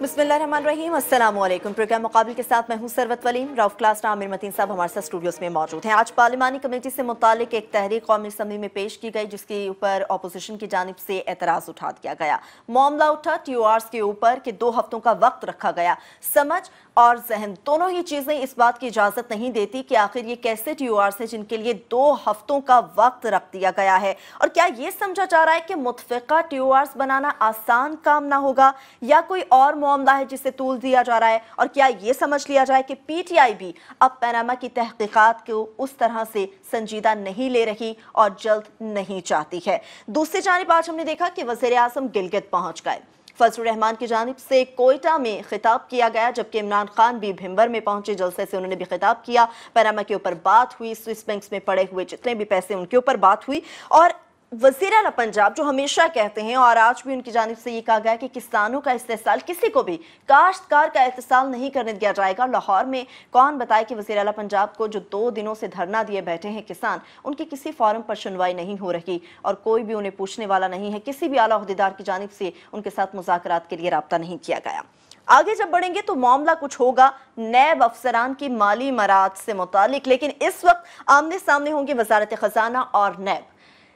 बिस्मिल्लाहिर्रहमानिर्रहीम, अस्सलाम वालेकुम। प्रोग्राम मुकाबिल के साथ मैं हूं सरवत वलीम। रऊफ क्लास आमिर मतीन साहब हमारे साथ स्टूडियोज में मौजूद हैं। आज पार्लिमानी कमेटी से मुतालिक एक तहरीक कौमी असम्बली में पेश की गई, जिसके ऊपर अपोजिशन की जानिब से एतराज़ उठा दिया गया। मामला उठा TORs के ऊपर कि 2 हफ्तों का वक्त रखा गया। समझ और जहन दोनों ही चीजें इस बात की इजाजत नहीं देती कि आखिर ये कैसे TORs हैं जिनके लिए 2 हफ्तों का वक्त रख दिया गया है। और क्या ये समझा जा रहा है कि मुतफ़िका TORs बनाना आसान काम ना होगा, या कोई और मामला है जिसे तूल दिया जा रहा है? और क्या ये समझ लिया जाए कि PTI भी अब पनामा की तहकीकात को उस तरह से संजीदा नहीं ले रही और जल्द नहीं चाहती है? दूसरी जानिब आज हमने देखा कि वज़ीर आज़म गिलगित पहुंच गए। फजलुर रहमान की जानिब से कोयटा में खिताब किया गया, जबकि इमरान खान भी भिंबर में पहुंचे। जलसे से उन्होंने भी खिताब किया। पनामा के ऊपर बात हुई, स्विस बैंक्स में पड़े हुए जितने भी पैसे उनके ऊपर बात हुई। और वज़ीर आला पंजाब जो हमेशा कहते हैं, और आज भी उनकी जानिब से ये कहा गया कि किसानों का इस्तेसाल, किसी को भी काश्तकार का इस्तेसाल नहीं करने दिया जाएगा। लाहौर में कौन बताए कि वज़ीर आला पंजाब को जो 2 दिनों से धरना दिए बैठे हैं किसान, उनकी किसी फॉरम पर सुनवाई नहीं हो रही और कोई भी उन्हें पूछने वाला नहीं है। किसी भी आला ओहदेदार की जानिब से उनके साथ मुज़ाकरात के लिए राब्ता नहीं किया गया। आगे जब बढ़ेंगे तो मामला कुछ होगा नैब अफसरान की माली मराद से मुतालिक, लेकिन इस वक्त आमने सामने होंगे वजारत खजाना और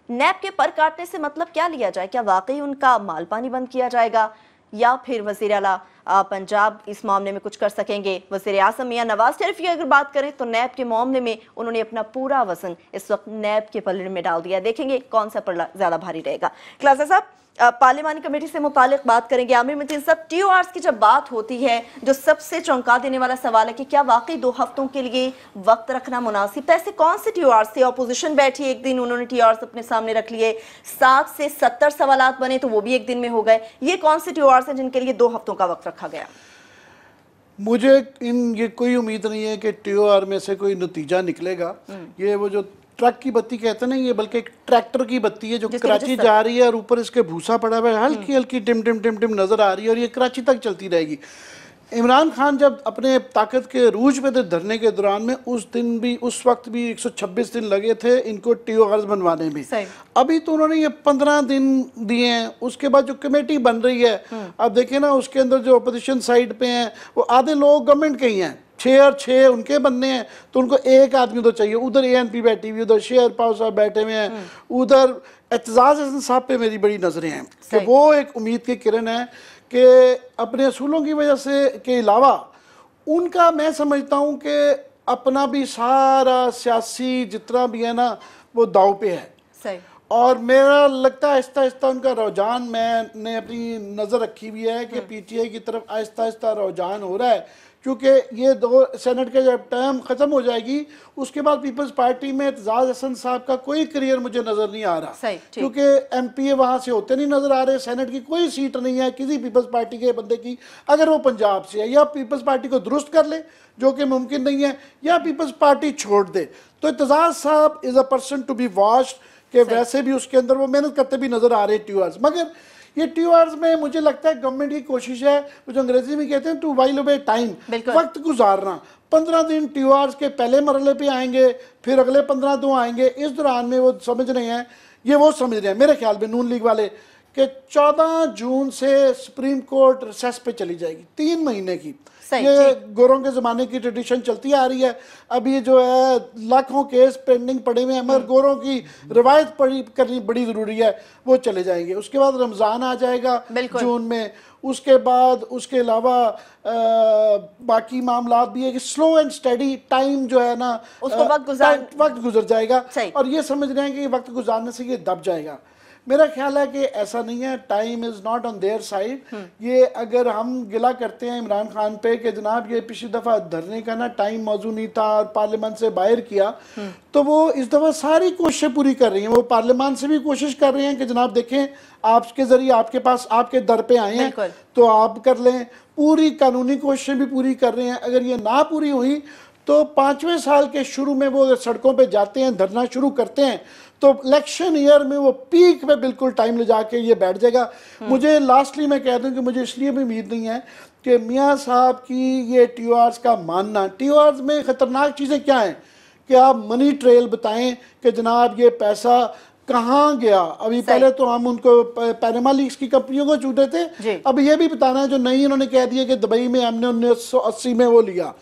नैब के पर काटने से मतलब क्या लिया जाए? क्या वाकई उनका माल पानी बंद किया जाएगा, या फिर वज़ीर आला पंजाब इस मामले में कुछ कर सकेंगे? वज़ीर आज़म मियां नवाज शरीफ की अगर बात करें तो नैब के मामले में उन्होंने अपना पूरा वजन इस वक्त नैब के पल्ले में डाल दिया। देखेंगे कौन सा पल्ला ज्यादा भारी रहेगा। क्लासा साहब, पार्लिमानी कमेटी से मुतालिक बात करेंगे। आमिर मतीन साहब, TORs की जब बात होती है, जो सबसे चौंका देने वाला सवाल है कि क्या वाकई 2 हफ्तों के लिए वक्त रखना मुनासिब? ऐसे कौन से TORs थे? अपोजिशन बैठी एक दिन, उन्होंने TORs अपने सामने रख लिए, 60 से 70 सवालात बने तो वो भी एक दिन में हो गए। ये कौन से TORs हैं जिनके लिए 2 हफ्तों का वक्त रखा गया? मुझे ये कोई उम्मीद नहीं है कि TOR में से कोई नतीजा निकलेगा। ये वो जो ट्रक की बत्ती कहते हैं ना, ये बल्कि एक ट्रैक्टर की बत्ती है जो कराची जा रही है और ऊपर इसके भूसा पड़ा हुआ है, हल्की हल्की टिम टिम टिम टिम नजर आ रही है और ये कराची तक चलती रहेगी। इमरान खान जब अपने ताकत के रूज पे थे धरने के दौरान में, उस वक्त भी 126 दिन लगे थे इनको TORs बनवाने में। अभी तो उन्होंने ये 15 दिन दिए हैं। उसके बाद जो कमेटी बन रही है, अब देखें ना, उसके अंदर जो अपोजिशन साइड पे हैं वो आधे लोग गवर्नमेंट के ही हैं, 6 और 6 उनके बनने हैं, तो उनको एक आदमी तो चाहिए। उधर ANP बैठी हुई, उधर शेर पाव साहब बैठे हुए हैं, उधर एतजाज हसन साहब पे मेरी बड़ी नजरें हैं कि वो एक उम्मीद की किरण है कि अपने असूलों की वजह से के अलावा उनका, मैं समझता हूँ कि अपना भी सारा सियासी जितना भी है ना वो दाव पे है। सही। और मेरा लगता है आहिस्ता आहिस्ता उनका रुझान, मैंने अपनी नज़र रखी हुई है कि PTI की तरफ आहिस्ता आहिस्ता रुझान हो रहा है, क्योंकि ये 2 सेनेट के जब टर्म ख़त्म हो जाएगी उसके बाद पीपल्स पार्टी में एतजाज हसन साहब का कोई करियर मुझे नज़र नहीं आ रहा, क्योंकि MPA वहाँ से होते नहीं नज़र आ रहे। सेनेट की कोई सीट नहीं है किसी पीपल्स पार्टी के बंदे की, अगर वो पंजाब से है। या पीपल्स पार्टी को दुरुस्त कर ले, जो कि मुमकिन नहीं है, या पीपल्स पार्टी छोड़ दे। तो एतजाज साहब is a person to be watched, कि वैसे भी उसके अंदर वो मेहनत करते भी नज़र आ रहे हैं TORs। मगर ये TORs में मुझे लगता है गवर्नमेंट की कोशिश है, जो अंग्रेजी में कहते हैं टू वाइल अवे टाइम, वक्त गुजारना। 15 दिन TORs के पहले मरहले पे आएंगे, फिर अगले 15 दिन आएंगे। इस दौरान में वो समझ रहे हैं, वो समझ रहे हैं मेरे ख्याल में नून लीग वाले, कि 14 जून से सुप्रीम कोर्ट रिसेस पे चली जाएगी 3 महीने की। ये गोरों के ज़माने की ट्रेडिशन चलती आ रही है। अब ये जो है लाखों केस पेंडिंग पड़े हुए हैं, मगर गोरों की रवायत करनी बड़ी ज़रूरी है, वो चले जाएंगे। उसके बाद रमज़ान आ जाएगा जून में। उसके बाद उसके अलावा बाकी मामला भी है कि स्लो एंड स्टडी टाइम जो है ना, उसको वक्त गुजर जाएगा। और ये समझ रहे हैं कि वक्त गुजारने से ये दब जाएगा। मेरा ख्याल है कि ऐसा नहीं है, time is not on their side. ये अगर हम गिला करते हैं इमरान खान पे कि जनाब ये पिछली दफ़ा धरने का ना टाइम मौजूद नहीं था और पार्लियामेंट से बाहर किया, तो वो इस दफ़ा सारी कोशिशें पूरी कर रही हैं। वो पार्लियामेंट से भी कोशिश कर रहे हैं कि जनाब देखें, आपके ज़रिए आपके पास आपके दर पे आए हैं तो आप कर लें। पूरी कानूनी कोशिशें भी पूरी कर रहे हैं। अगर ये ना पूरी हुई तो 5वें साल के शुरू में वो सड़कों पे जाते हैं, धरना शुरू करते हैं, तो इलेक्शन ईयर में वो पीक पे बिल्कुल टाइम ले जाके ये बैठ जाएगा। मुझे लास्टली मैं कह दूं कि मुझे इसलिए भी उम्मीद नहीं है कि मियाँ साहब की ये TORs का मानना। TORs में ख़तरनाक चीज़ें क्या हैं कि आप मनी ट्रेल बताएं कि जनाब ये पैसा कहाँ गया? अभी पहले तो हम उनको पैनामा लीक्स की कंपनियों को छूटे थे, अब ये भी बताना है जो नहीं उन्होंने कह दिया कि दुबई में हमने 1980 में वो लिया,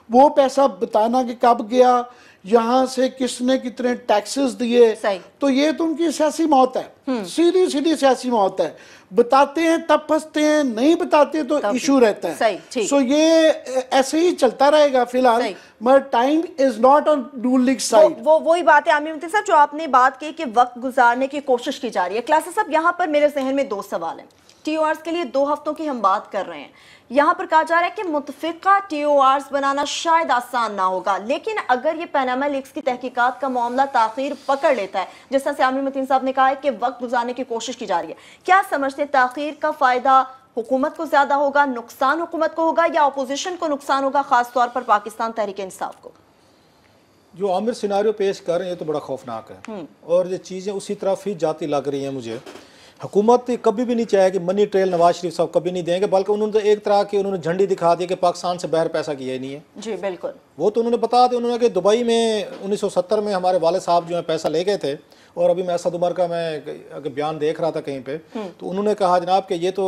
वो पैसा बताना कि कब गया, यहाँ से किसने कितने टैक्सेस दिए। तो ये तो उनकी सियासी मौत है, सीधी सीधी सियासी मौत है। बताते हैं तब फंसते हैं, नहीं बताते तो इशू रहता है। सो ये ऐसे ही चलता रहेगा फिलहाल, मगर time is not on ruling side. वही बात है आमिर मतीन साहब जो आपने बात की कि वक्त गुजारने की कोशिश की जा रही है। क्लासेस साहब यहाँ पर मेरे जहन में दो सवाल हैं। टीओआरस के लिए 2 हफ्तों की हम बात कर रहे हैं, यहाँ पर कहा जा रहा है कि मुतफिका टीओआरस बनाना शायद आसान ना होगा, लेकिन अगर ये पैनामा लीक्स की तहकीकात का मामला ताखीर पकड़ लेता है, जिस तरह से आमिर मतीन साहब ने कहा है कि वक्त गुजारने की कोशिश की जा रही है, क्या समझते हैं ताखीर का फायदा हुकूमत को ज्यादा होगा, नुकसान हुकूमत को होगा या अपोजिशन को नुकसान होगा, खासतौर पर पाकिस्तान तहरीक इंसाफ को? जो आमिर सिनारियो पेश कर रहे हैं ये तो बड़ा खौफनाक है और ये चीज़ें उसी तरफ ही जाती लग रही हैं मुझे। हुकूमत कभी भी नहीं चाहे कि मनी ट्रेल नवाज शरीफ साहब कभी नहीं देंगे, बल्कि उन्होंने तो एक तरह की उन्होंने झंडी दिखा दी कि पाकिस्तान से बाहर पैसा किया ही नहीं है। जी बिल्कुल, वो तो उन्होंने बता दिया उन्होंने कि दुबई में 1970 में हमारे वाले साहब जो है पैसा ले गए थे, और अभी मैं असद उमर का मैं बयान देख रहा था कहीं पे, तो उन्होंने कहा जनाब कि ये तो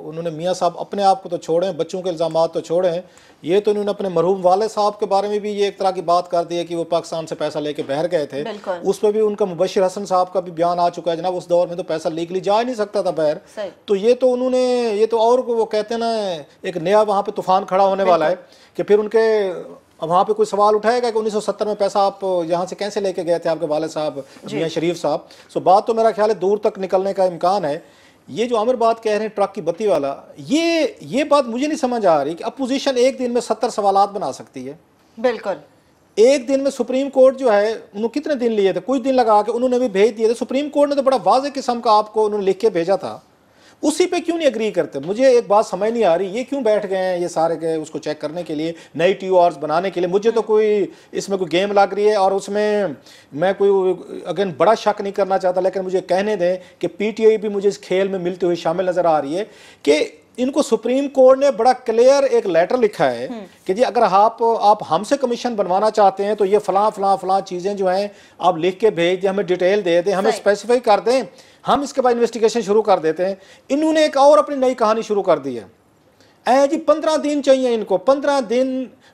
उन्होंने मियाँ साहब अपने आप को तो छोड़ें, बच्चों के इल्ज़ामात तो छोड़ें, ये तो इन्होंने अपने मरहूम वाले साहब के बारे में भी ये एक तरह की बात कर दी है कि वो पाकिस्तान से पैसा लेके बहर गए थे। उस पर भी उनका मुबशिर हसन साहब का भी बयान आ चुका है जनाब, उस दौर में तो पैसा लीगली जा ही नहीं सकता था बहर। तो ये तो उन्होंने ये तो और वो कहते हैं ना एक नया वहाँ पे तूफान खड़ा होने वाला है कि फिर उनके अब वहाँ पे कोई सवाल उठाएगा कि 1970 में पैसा आप यहाँ से कैसे लेके गए थे आपके वाले साहब मियां शरीफ साहब। सो बात तो मेरा ख्याल है दूर तक निकलने का इम्कान है। ये जो आमिर बात कह रहे हैं ट्रक की बत्ती वाला, ये बात मुझे नहीं समझ आ रही कि अपोजिशन एक दिन में 70 सवालात बना सकती है। बिल्कुल, एक दिन में सुप्रीम कोर्ट जो है उन्होंने कितने दिन लिए थे, कुछ दिन लगा के उन्होंने भी भेज दिए थे। सुप्रीम कोर्ट ने तो बड़ा वाज़ेह किस्म का आपको उन्होंने लिख के भेजा था, उसी पे क्यों नहीं एग्री करते? मुझे एक बात समझ नहीं आ रही, ये क्यों बैठ गए हैं ये सारे के उसको चेक करने के लिए, नई टीओआरस बनाने के लिए? मुझे तो कोई इसमें कोई गेम लग रही है और उसमें मैं कोई अगेन बड़ा शक नहीं करना चाहता, लेकिन मुझे कहने दें कि पीटीआई भी मुझे इस खेल में मिलती हुई शामिल नजर आ रही है कि इनको सुप्रीम कोर्ट ने बड़ा क्लियर एक लेटर लिखा है कि जी अगर आप हमसे कमीशन बनवाना चाहते हैं तो ये फलां चीज़ें जो हैं आप लिख के भेज दें, हमें डिटेल दे दें, हमें स्पेसिफाई कर दें, हम इसके बाद इन्वेस्टिगेशन शुरू कर देते हैं। इन्होंने एक और अपनी नई कहानी शुरू कर दी है जी 15 दिन चाहिए इनको। 15 दिन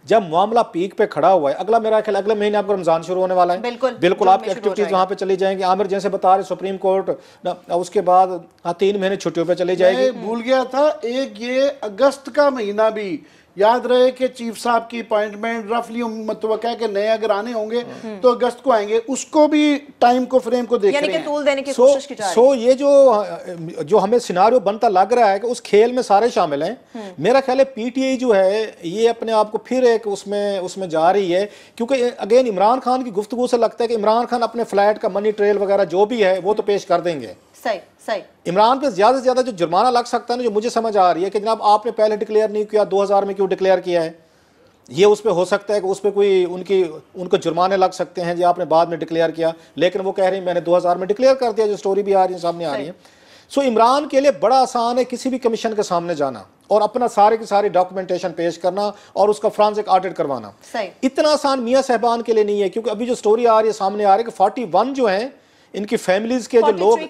जब मामला पीक पे खड़ा हुआ है, अगला मेरा ख्याल अगले महीने आपको रमजान शुरू होने वाला है। बिल्कुल आपकी एक्टिविटीज वहां पे चली जाएंगी। आमिर जैसे बता रहे सुप्रीम कोर्ट उसके बाद 3 महीने छुट्टियों पे चली जाएगी। भूल गया था एक ये अगस्त का महीना भी याद रहे कि चीफ साहब की अपॉइंटमेंट रफली मुतवक्का है कि नए अगर आने होंगे तो अगस्त को आएंगे, उसको भी टाइम को फ्रेम को देख रहे हैं, टूल देने की कोशिश की जा रही है। ये जो हमें सिनारियो बनता लग रहा है कि उस खेल में सारे शामिल हैं। मेरा ख्याल है पीटीआई जो है ये अपने आप को फिर एक उसमें जा रही है, क्योंकि अगेन इमरान खान की गुफ्तगू से लगता है कि इमरान खान अपने फ्लैट का मनी ट्रेल वगैरह जो भी है वो तो पेश कर देंगे। सही इमरान पे ज्यादा से ज्यादा जो जुर्माना लग सकता है ना, जो मुझे समझ आ रही है कि जनाब आपने पहले डिक्लेयर नहीं किया, 2000 में क्यों डिक्लेयर किया है, ये उस पर हो सकता है कि उस पर कोई उनको जुर्माने लग सकते हैं जी आपने बाद में डिक्लेयर किया, लेकिन वो कह रहे हैं मैंने 2000 में डिक्लेयर कर दिया, जो स्टोरी भी आ रही है सामने आ रही है। सो इमरान के लिए बड़ा आसान है किसी भी कमीशन के सामने जाना और अपना सारे की सारी डॉक्यूमेंटेशन पेश करना और उसका फ्रांसिक ऑडिट करवाना। इतना आसान मियां साहबान के लिए नहीं है, क्योंकि अभी जो स्टोरी आ रही है सामने आ रही है कि 41 जो है इनकी फैमिलीज के जो लोग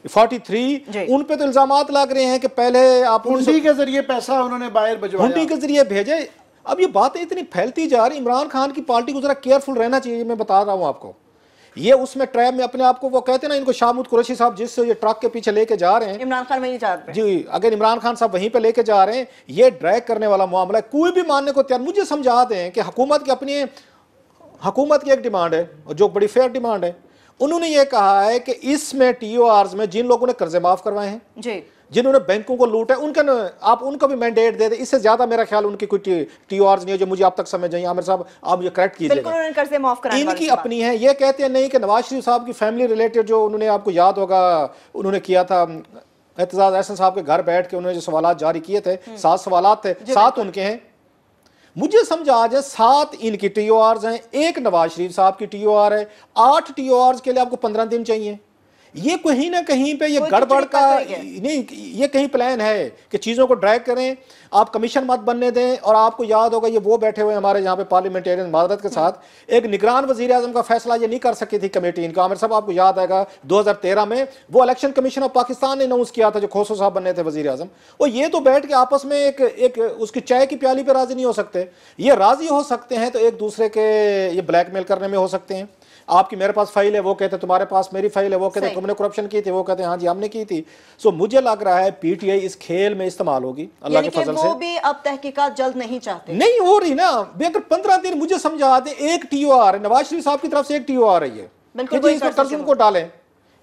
43 उन पे तो इल्जामात लग रहे हैं कि पहले आप हुंडी के जरिए पैसा उन्होंने बाहर भिजवाया, हुंडी के जरिए भेजे। अब ये बातें इतनी फैलती जा रही, इमरान खान की पार्टी को जरा केयरफुल रहना चाहिए। मैं बता रहा हूं आपको, ये उसमें ट्रैप में अपने आप को, वो कहते हैं ना इनको शाहमूद कुरैशी साहब जिस ये ट्रक के पीछे लेके जा रहे हैं, इमरान खान वहीं जा रहे हैं जी, अगर इमरान खान साहब वहीं पे लेके जा रहे हैं, ये ड्रैग करने वाला मामला है। कोई भी मानने को तैयार, मुझे समझा दें कि हुकूमत की एक डिमांड है जो बड़ी फेयर डिमांड है। उन्होंने ये कहा है कि इसमें टीओआरस में जिन लोगों ने कर्जे माफ करवाए हैं जी, जिन्होंने बैंकों को लूटा है, आप उनको भी मैंडेट दे दे। इससे ज्यादा मेरा ख्याल उनकी कोई टीओआरस नहीं है जो मुझे आप तक समझ आई। आमिर साहब आप ये करेक्ट कीजिएगा, इनकी अपनी है। ये कहते हैं नहीं कि नवाज शरीफ साहब की फैमिली रिलेटेड जो उन्होंने, आपको याद होगा उन्होंने किया था एतजाज अहसन साहब के घर बैठ के उन्होंने जो सवालात जारी किए थे, 7 सवालात थे, 7 उनके हैं। मुझे समझ आ जाए 7 इनकी टीओआरस हैं, 1 नवाज शरीफ साहब की टीओआर है, 8 टीओआरस के लिए आपको 15 दिन चाहिए। ये कहीं ना कहीं पे ये गड़बड़ का नहीं, ये कहीं प्लान है कि चीज़ों को ड्रैग करें, आप कमीशन मत बनने दें। और आपको याद होगा ये वो बैठे हुए हमारे यहाँ पे पार्लियामेंटेरियन मादरत के साथ एक निगरान वज़ीर आज़म का फैसला ये नहीं कर सकी थी कमेटी इनका। आमिर साहब आपको याद आएगा 2013 में वो इलेक्शन कमीशन ऑफ पाकिस्तान ने अनाउंस किया था, जो खोसो साहब बनने थे वज़ीर आज़म। और ये तो बैठ के आपस में एक उसकी चाय की प्याली पे राजी नहीं हो सकते। ये राजी हो सकते हैं तो एक दूसरे के ये ब्लैकमेल करने में हो सकते हैं। आपकी मेरे पास फाइल है, वो कहते तुम्हारे पास मेरी फाइल है, वो कहते तुमने करप्शन की थी, वो कहते हाँ जी हमने की थी। सो मुझे लग रहा है पीटीआई इस खेल में इस्तेमाल होगी अल्लाह के फजल से। वो भी अब तहकीकात जल्द नहीं चाहते, नहीं हो रही ना। अगर 15 दिन मुझे समझा दे, एक टीओआर नवाज शरीफ साहब की तरफ से एक टीओआर है ये कर्जुम को डालें,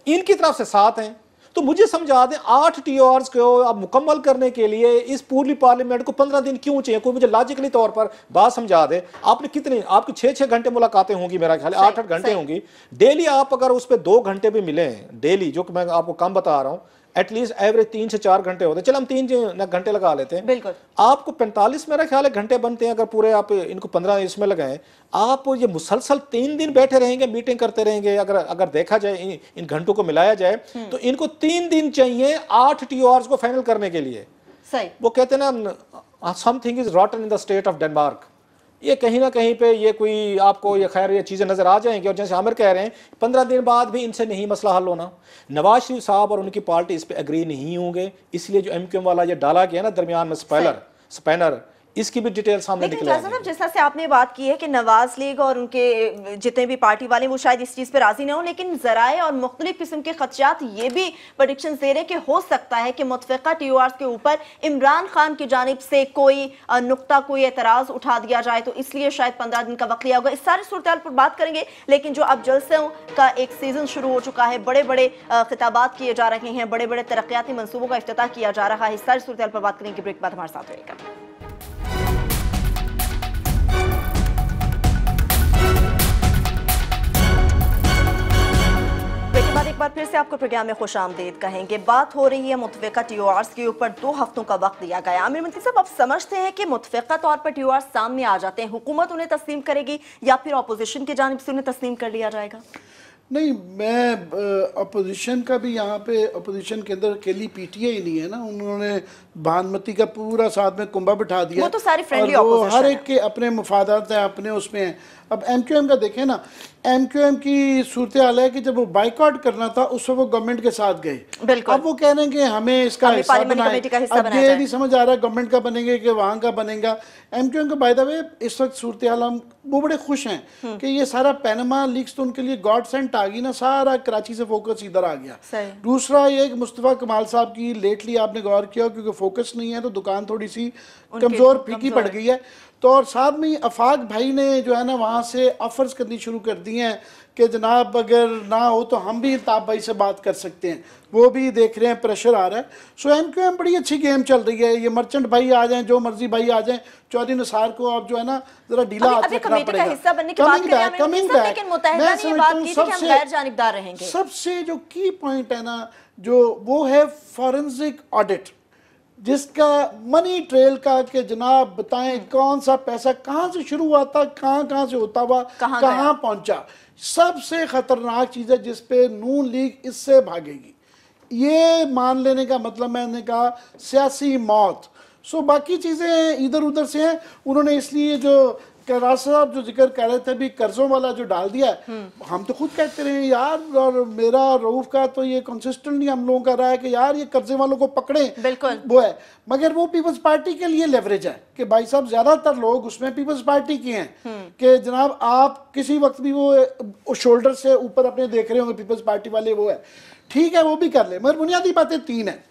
इनकी तरफ से 7 हैं, तो मुझे समझा दें 8 टीओआर्स को आप मुकम्मल करने के लिए इस पूरी पार्लियामेंट को 15 दिन क्यों चाहिए? कोई मुझे लॉजिकली तौर पर बात समझा दे। आपने कितनी, आपकी 6-6 घंटे मुलाकातें होंगी, मेरा ख्याल 8-8 घंटे होंगी डेली। आप अगर उस पर 2 घंटे भी मिले डेली, जो कि मैं आपको कम बता रहा हूँ, एटलीस्ट एवरेज 3 से 4 घंटे होते हैं, चलो हम 3 घंटे लगा लेते हैं, बिल्कुल आपको 45 मेरा ख्याल है घंटे बनते हैं। अगर पूरे आप इनको 15 इसमें लगाएं, आप ये मुसलसल 3 दिन बैठे रहेंगे, मीटिंग करते रहेंगे। अगर देखा जाए इन घंटों को मिलाया जाए तो इनको 3 दिन चाहिए 8 टीओआर्स को फाइनल करने के लिए। सही वो कहते हैं ना, something is रॉटन in the state of Denmark. ये कहीं ना कहीं पे ये कोई आपको ये खैर ये चीज़ें नज़र आ जाएंगी। और जैसे आमिर कह रहे हैं 15 दिन बाद भी इनसे नहीं मसला हल होना। नवाज शरीफ साहब और उनकी पार्टी इस पे एग्री नहीं होंगे, इसलिए जो एमक्यूएम वाला ये डाला गया ना दरमियान में स्पैनर, इसकी भी डिटेल सामने निकल आई है। जिस तरह से आपने बात की है कि नवाज लीग और उनके जितने भी पार्टी वाले वो शायद इस चीज पे राजी ना हो, लेकिन जराए और मुख्तलिफ किस्म के खदशात ये भी प्रेडिक्शन दे रहे हैं कि हो सकता है कि मुतफ़िका टीओआर्स के ऊपर इमरान खान की जानिब से कोई नुक्ता, कोई एतराज उठा दिया जाए, तो इसलिए शायद 15 दिन का वक्त लिया होगा। इस सारी सूरत पर बात करेंगे, लेकिन जो अब जलसों का एक सीजन शुरू हो चुका है, बड़े बड़े खिताबात किए जा रहे हैं, बड़े बड़े तरक्याती मनसूबों का इफ्तिताह किया जा रहा है, इस सारी सूरत पर बात करेंगे। ब्रेक बाद हमारे साथ रहेगा। एक बार फिर से आपको प्रोग्राम में खुशामदीद कहेंगे। बात हो रही है मुतफ़िका टीओआर्स के ऊपर 2 हफ्तों का वक्त दिया गया। आमिर मंती साहब, आप समझते हैं कि मुतफ़िका तौर पर टीओआर्स सामने आ जाते हैं, हुकूमत उन्हें तस्लीम करेगी या फिर अपोजिशन की जानिब से उन्हें तस्लीम कर लिया जाएगा? नहीं, मैं अपोजिशन का भी यहाँ पे अपोजिशन के अंदर अकेली पीटीआई नहीं है ना, उन्होंने भानुमती का पूरा साथ में कुंभा बिठा दिया। वो तो सारी फ्रेंडली और वो हर एक के अपने मफादात हैं, अपने उसमें हैं। अब एमक्यूएम का देखें ना, एमक्यूएम की सूरत हाल है कि जब वो बाइकआउट करना था उस वक्त वो गवर्नमेंट के साथ गए। अब वो कह रहे हैं कि हमें इसका हिस्सा बनाएं। अब ये नहीं समझ आ रहा गवर्नमेंट का बनेंगे कि वहाँ का बनेगा। एमक्यूएम का बाय द वे इस वक्त सूरत हाल हम वो बड़े खुश हैं कि ये सारा पैनामा लीक्स तो उनके लिए गॉड सेंट आ गई ना, सारा कराची से फोकस इधर आ गया। दूसरा ये मुस्तफा कमाल साहब की लेटली आपने गौर किया, क्योंकि फोकस नहीं है तो दुकान थोड़ी सी कमज़ोर फीकी पड़ गई है। तो और साथ में अफाक भाई ने जो है ना वहाँ से ऑफर्स करनी शुरू कर दी हैं कि जनाब अगर ना हो तो हम भी अल्ताफ़ भाई से बात कर सकते हैं, वो भी देख रहे हैं, प्रेशर आ रहा है। सो एमक्यूएम बड़ी अच्छी गेम चल रही है। ये मर्चेंट भाई आ जाएं, जो मर्जी भाई आ जाएं, चौधरी निसार को अब जो है ना जरा ढीला हाथ रखना पड़ेगा। सबसे जो की पॉइंट है ना जो वो है फॉरेंसिक ऑडिट, जिसका मनी ट्रेल का कि जनाब बताएं कौन सा पैसा कहाँ से शुरू हुआ था, कहाँ से होता हुआ कहाँ पहुंचा। सबसे खतरनाक चीज़ है जिस पे नून लीग इससे भागेगी, ये मान लेने का मतलब मैंने कहा सियासी मौत। सो बाकी चीज़ें इधर उधर से हैं। उन्होंने इसलिए जो राज साहब जो जिक्र कर रहे थे भी कर्जों वाला जो डाल दिया है, हम तो खुद कहते रहे यार, और मेरा रऊफ का तो ये कंसिस्टेंटली हम लोगों का रहा है कि यार ये कर्जे वालों को पकड़े, बिल्कुल वो है। मगर वो पीपल्स पार्टी के लिए लेवरेज है कि भाई साहब ज्यादातर लोग उसमें पीपल्स पार्टी के हैं कि जनाब आप किसी वक्त भी वो शोल्डर से ऊपर अपने देख रहे होंगे पीपल्स पार्टी वाले, वो है ठीक है, वो भी कर ले। मगर बुनियादी बातें 3 हैं।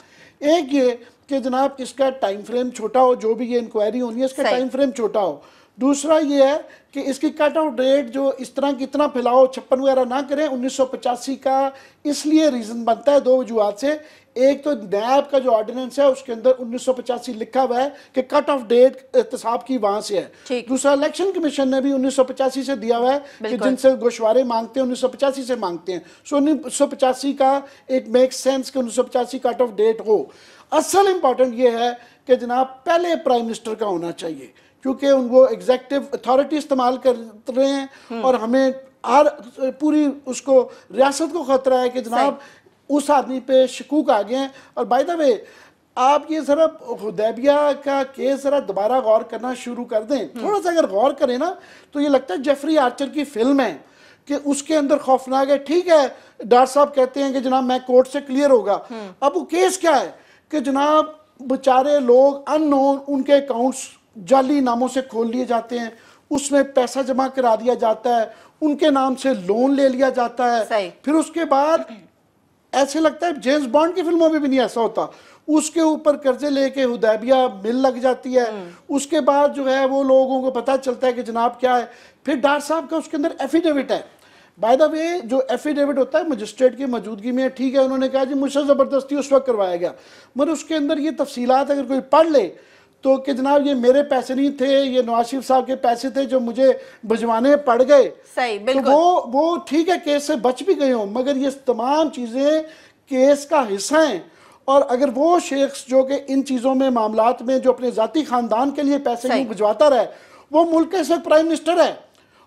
एक ये कि जनाब इसका टाइम फ्रेम छोटा हो, जो भी ये इंक्वायरी होनी है इसका टाइम फ्रेम छोटा हो। दूसरा ये है कि इसकी कट आउट डेट जो इस तरह कितना फैलाओ 56 वगैरह ना करें। 1985 का इसलिए रीज़न बनता है 2 वजूहत से। एक तो नैब का जो ऑर्डिनेंस है उसके अंदर 1985 लिखा हुआ है कि कट ऑफ डेट एहतसाब की वहाँ से है। दूसरा इलेक्शन कमीशन ने भी 1985 से दिया हुआ है कि जिनसे गोशवारे मांगते हैं 1985 से मांगते हैं। सो 1985 का एक मेक सेंस कि 1985 कट ऑफ डेट हो। असल इम्पॉर्टेंट ये है कि जनाब पहले प्राइम मिनिस्टर का होना चाहिए, क्योंकि वो एग्जेक्टिव अथॉरिटी इस्तेमाल कर रहे हैं और हमें हर पूरी उसको रियासत को खतरा है कि जनाब उस आदमी पे शकूक आ गए हैं। और बाय द वे आप ये ज़रा हुदैबिया का केस ज़रा दोबारा गौर करना शुरू कर दें, थोड़ा सा अगर गौर करें ना तो ये लगता है जेफरी आर्चर की फिल्म है कि उसके अंदर खौफनाक है। ठीक है, डॉक्टर साहब कहते हैं कि जनाब मैं कोर्ट से क्लियर होगा, अब वो केस क्या है कि जनाब बेचारे लोग अननोन उनके अकाउंट्स जाली नामों से खोल लिए जाते हैं, उसमें पैसा जमा करा दिया जाता है, उनके नाम से लोन ले लिया जाता है, फिर उसके बाद ऐसे लगता है जेम्स बॉन्ड की फिल्मों में भी नहीं ऐसा होता, उसके ऊपर कर्जे लेके हुदैबिया मिल लग जाती है। उसके बाद जो है वो लोगों को पता चलता है कि जनाब क्या है, फिर डॉक्टर साहब का उसके अंदर एफिडेविट है। बाय द वे जो एफिडेविट होता है मजिस्ट्रेट की मौजूदगी में, ठीक है उन्होंने कहा जी मुझसे ज़बरदस्ती उस वक्त करवाया गया, मगर उसके अंदर ये तफसीलात अगर कोई पढ़ ले तो कि जनाब ये मेरे पैसे नहीं थे, ये नवाज शरीफ साहब के पैसे थे जो मुझे भिजवाने पड़ गए, सही तो वो ठीक है केस से बच भी गए हों, मगर ये तमाम चीज़ें केस का हिस्सा हैं। और अगर वो शेख्स जो कि इन चीज़ों में मामलात में जो अपने ज़ाती ख़ानदान के लिए पैसे क्यों भिजवाता रहे, वो मुल्क के इस प्राइम मिनिस्टर है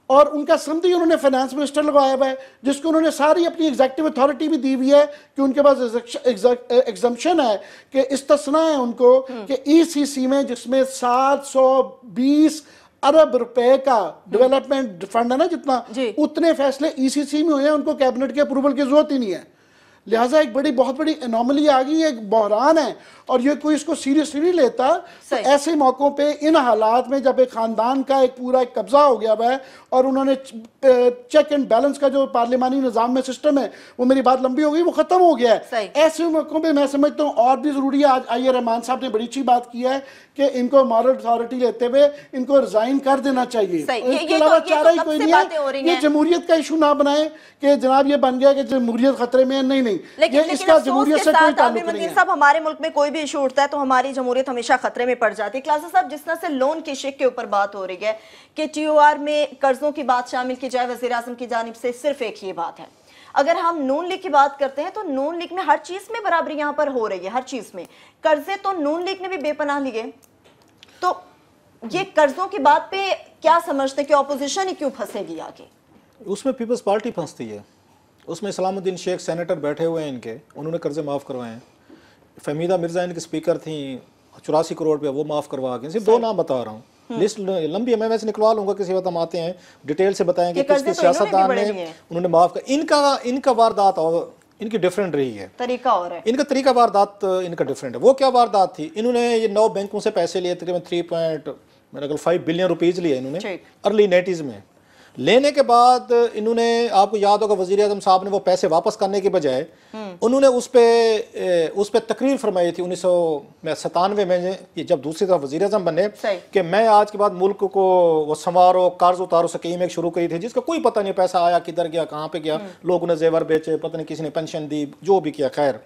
और उनका समधी उन्होंने फाइनेंस मिनिस्टर लगाया हुआ है, जिसको उन्होंने सारी अपनी एग्जेक्टिव अथॉरिटी भी दी हुई है कि उनके पास एग्जम्पशन है कि इस्तिस्ना है उनको कि ईसीसी में जिसमें 720 अरब रुपए का डेवलपमेंट फंड है ना जितना, उतने फैसले ईसीसी में हुए हैं, उनको कैबिनेट के अप्रूवल की जरूरत ही नहीं है। लिहाजा एक बहुत बड़ी एनोमली आ गई है, एक बहरान है और ये कोई इसको सीरियसली नहीं लेता। तो ऐसे मौक़ों पे इन हालात में जब एक ख़ानदान का एक पूरा एक कब्जा हो गया है और उन्होंने चेक एंड बैलेंस का जो पार्लिमानी निज़ाम में सिस्टम है, वो मेरी बात लंबी हो गई, वो ख़त्म हो गया है। ऐसे मौक़ों पे मैं समझता हूँ और भी ज़रूरी है, आज आईए रहमान साहब ने बड़ी अच्छी बात की है कि इनको मॉरल अथॉरिटी लेते हुए इनको रिजाइन कर देना चाहिए। इसके अलावा चारा ही कोई नहीं है, ये जमहूरियत का इशू ना बनाए कि जनाब ये बन गया कि जमहूरियत खतरे में, नहीं, लेकिन इसका जमहूरियत से कोई ताल्लुक नहीं है। साहब हमारे मुल्क में कोई भी इशू उठता है तो हमारी जमहूरियत हमेशा खतरे में पड़ जाती है। क्लासेस साहब जिस तरह से लोन की शिक के ऊपर बात हो रही है कि टीओआर में कर्जों की बात शामिल की जाए, वज़ीर आज़म की जानिब से सिर्फ एक ही बात है। अगर हम नून लीग की बात करते हैं तो नून लीग में हर चीज में बराबरी यहाँ पर हो रही है, हर चीज में। कर्जे तो नून लीग ने भी बेपनाह लिए, तो ये कर्जों की बात पे क्या समझते कि ऑपोजिशन ही क्यों फंसेगी आगे? उसमें पीपल्स पार्टी फंसती है, उसमें सलामुद्दीन शेख सेनेटर बैठे हुए हैं इनके, उन्होंने कर्जे माफ़ करवाए हैं। फहमीदा मिर्ज़ा इनके स्पीकर थी, 84 करोड़ पे वो माफ़ करवा के, सिर्फ 2 नाम बता रहा हूँ, लिस्ट लंबी है, मैं वैसे निकलवा लूँगा किसी वक्त, हम आते हैं डिटेल से बताएंगे किस किस सियासतदान ने उन्होंने माफ़ कर। इनका वारदात और इनकी डिफरेंट रही है, तरीका और है, इनका तरीका वारदात इनका डिफरेंट है। वो क्या वारदात थी, इन्होंने ये 9 बैंकों से पैसे लिए, तकरीबन 3.5 बिलियन रुपीज़ लिए इन्होंने अर्ली 90s में। लेने के बाद इन्होंने, आपको याद होगा वज़ीर आज़म साहब ने वो पैसे वापस करने के बजाय उन्होंने उस पे तकरीर फरमाई थी 1997 में, ये जब दूसरी तरफ वज़ीर आज़म बने, कि मैं आज के बाद मुल्क को वो संवारो कर्ज उतारो स्कीम एक शुरू करी थी, जिसका कोई पता नहीं पैसा आया किधर गया, कहाँ पे गया, लोगों ने जेवर बेचे, पता नहीं किसी ने पेंशन दी, जो भी किया। खैर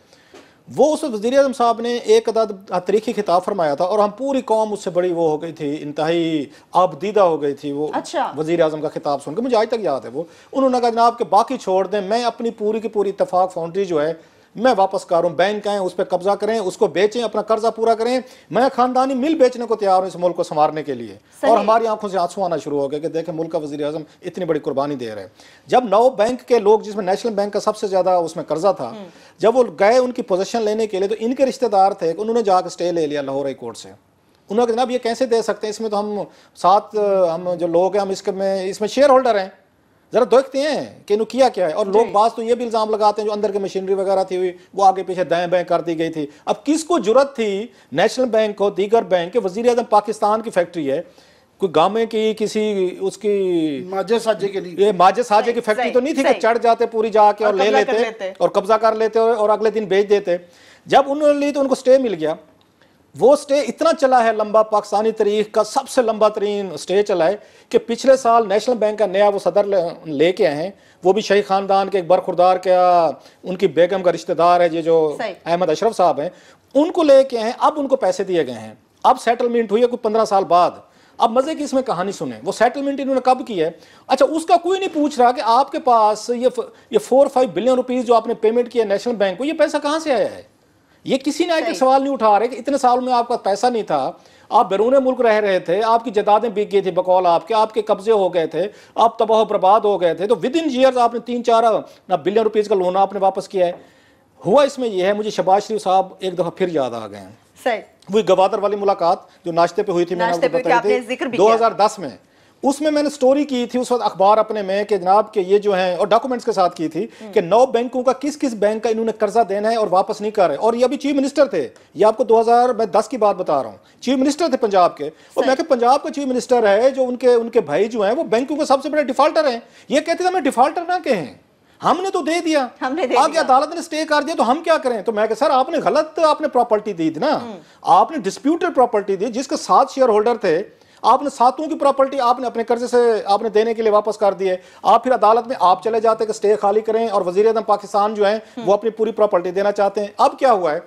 वो उस वज़ीर आज़म साहब ने एक तारीखी खिताब फरमाया था और हम पूरी कौम उससे बड़ी वो हो गई थी, इंतहाई आबदीदा हो गई थी वो। अच्छा। वज़ीर आज़म का खिताब सुनकर मुझे आज तक याद है वो। उन्होंने कहा जनाब के बाकी छोड़ दें, मैं अपनी पूरी की पूरी इत्तेफाक फाउंड्री जो है मैं वापस कर रहा हूँ, बैंक आए उस पर कब्जा करें, उसको बेचें, अपना कर्जा पूरा करें, मैं खानदानी मिल बेचने को तैयार हूँ इस मुल्क को संवारने के लिए। और हमारी आंखों से आंसू आना शुरू हो गए कि देखें मुल्क का वज़ीर आज़म इतनी बड़ी कुर्बानी दे रहे हैं। जब 9 बैंक के लोग, जिसमें नेशनल बैंक का सबसे ज़्यादा उसमें कर्जा था, जब वो गए उनकी पोजीशन लेने के लिए, तो इनके रिश्तेदार थे, उन्होंने जाकर स्टे ले लिया लाहौर हाई कोर्ट से। उन्होंने कहा जनाब ये कैसे दे सकते हैं, इसमें तो हम जो लोग हैं हम इसमें शेयर होल्डर हैं, जरा देखते हैं कि इन्होंने किया क्या है। और लोग बात तो ये भी इल्ज़ाम लगाते हैं जो अंदर की मशीनरी वगैरह थी हुई वो आगे पीछे दाएं बाएं कर दी गई थी। अब किसको जरूरत थी नेशनल बैंक को, दीगर बैंक के, वज़ीर आज़म पाकिस्तान की फैक्ट्री है, कोई गाँव में की किसी उसकी माजे साजे के लिए, ये माजे साजे की फैक्ट्री तो नहीं थी कि चढ़ जाते पूरी जाके और ले लेते और कब्जा कर लेते और अगले दिन बेच देते। जब उन्होंने ली तो उनको स्टे मिल गया। वो स्टे इतना चला है लंबा, पाकिस्तानी तारीख का सबसे लंबा तरीन स्टे चला है कि पिछले साल नेशनल बैंक का नया वो सदर लेके आए हैं, वो भी शहीद खानदान के एक बरखुरदार का, उनकी बेगम का रिश्तेदार है, ये जो अहमद अशरफ साहब हैं, उनको लेके आए हैं। अब उनको पैसे दिए गए हैं, अब सेटलमेंट हुई है कुछ 15 साल बाद। अब मजे की इसमें कहानी सुने, वो सेटलमेंट इन्होंने कब की है। अच्छा, उसका कोई नहीं पूछ रहा कि आपके पास ये 4-5 बिलियन रुपीज जो आपने पेमेंट किया नेशनल बैंक को, ये पैसा कहाँ से आया है। ये किसी ने आके सवाल नहीं उठा रहे कि इतने साल में आपका पैसा नहीं था, आप बैरून मुल्क रह रहे थे, आपकी जदादें बिक गई थी बकौल आपके कब्जे हो गए थे, आप तबाह बर्बाद हो गए थे, तो विद इन ईयर्स आपने 3-4 बिलियन रुपीज का लोन आपने वापस किया है। हुआ इसमें यह है, मुझे शहबाज शरीफ साहब एक दफ़ा फिर याद आ गए हैं। सही, वही गवादर वाली मुलाकात जो नाश्ते पे हुई थी, मैंने आपको बताई थी 2010 में। उसमें मैंने स्टोरी की थी उस वक्त अखबार अपने में कि जनाब के ये जो हैं, और डॉक्यूमेंट्स के साथ की थी कि 9 बैंकों का किस किस बैंक का इन्होंने कर्जा देना है और वापस नहीं कर रहे। और ये अभी चीफ मिनिस्टर थे, ये आपको 2010 की बात बता रहा हूँ, चीफ मिनिस्टर थे पंजाब के। और मैं पंजाब का चीफ मिनिस्टर है जो उनके भाई जो हैं वो बैंकों के सबसे बड़े डिफॉल्टर हैं। ये कहते थे हमें डिफॉल्टर ना कहें, हमने तो दे दिया, आगे अदालत ने स्टे कर दिया, तो हम क्या करें। तो मैं कहा सर आपने गलत प्रॉपर्टी दी थी ना, आपने डिस्प्यूटेड प्रॉपर्टी दी, जिसके 7 शेयर होल्डर थे, आपने 7 की प्रॉपर्टी आपने अपने कर्जे से आपने देने के लिए वापस कर दिए। आप फिर अदालत में आप चले जाते कि स्टे खाली करें, और वजीर आज़म पाकिस्तान जो है वो अपनी पूरी प्रॉपर्टी देना चाहते हैं। अब क्या हुआ है,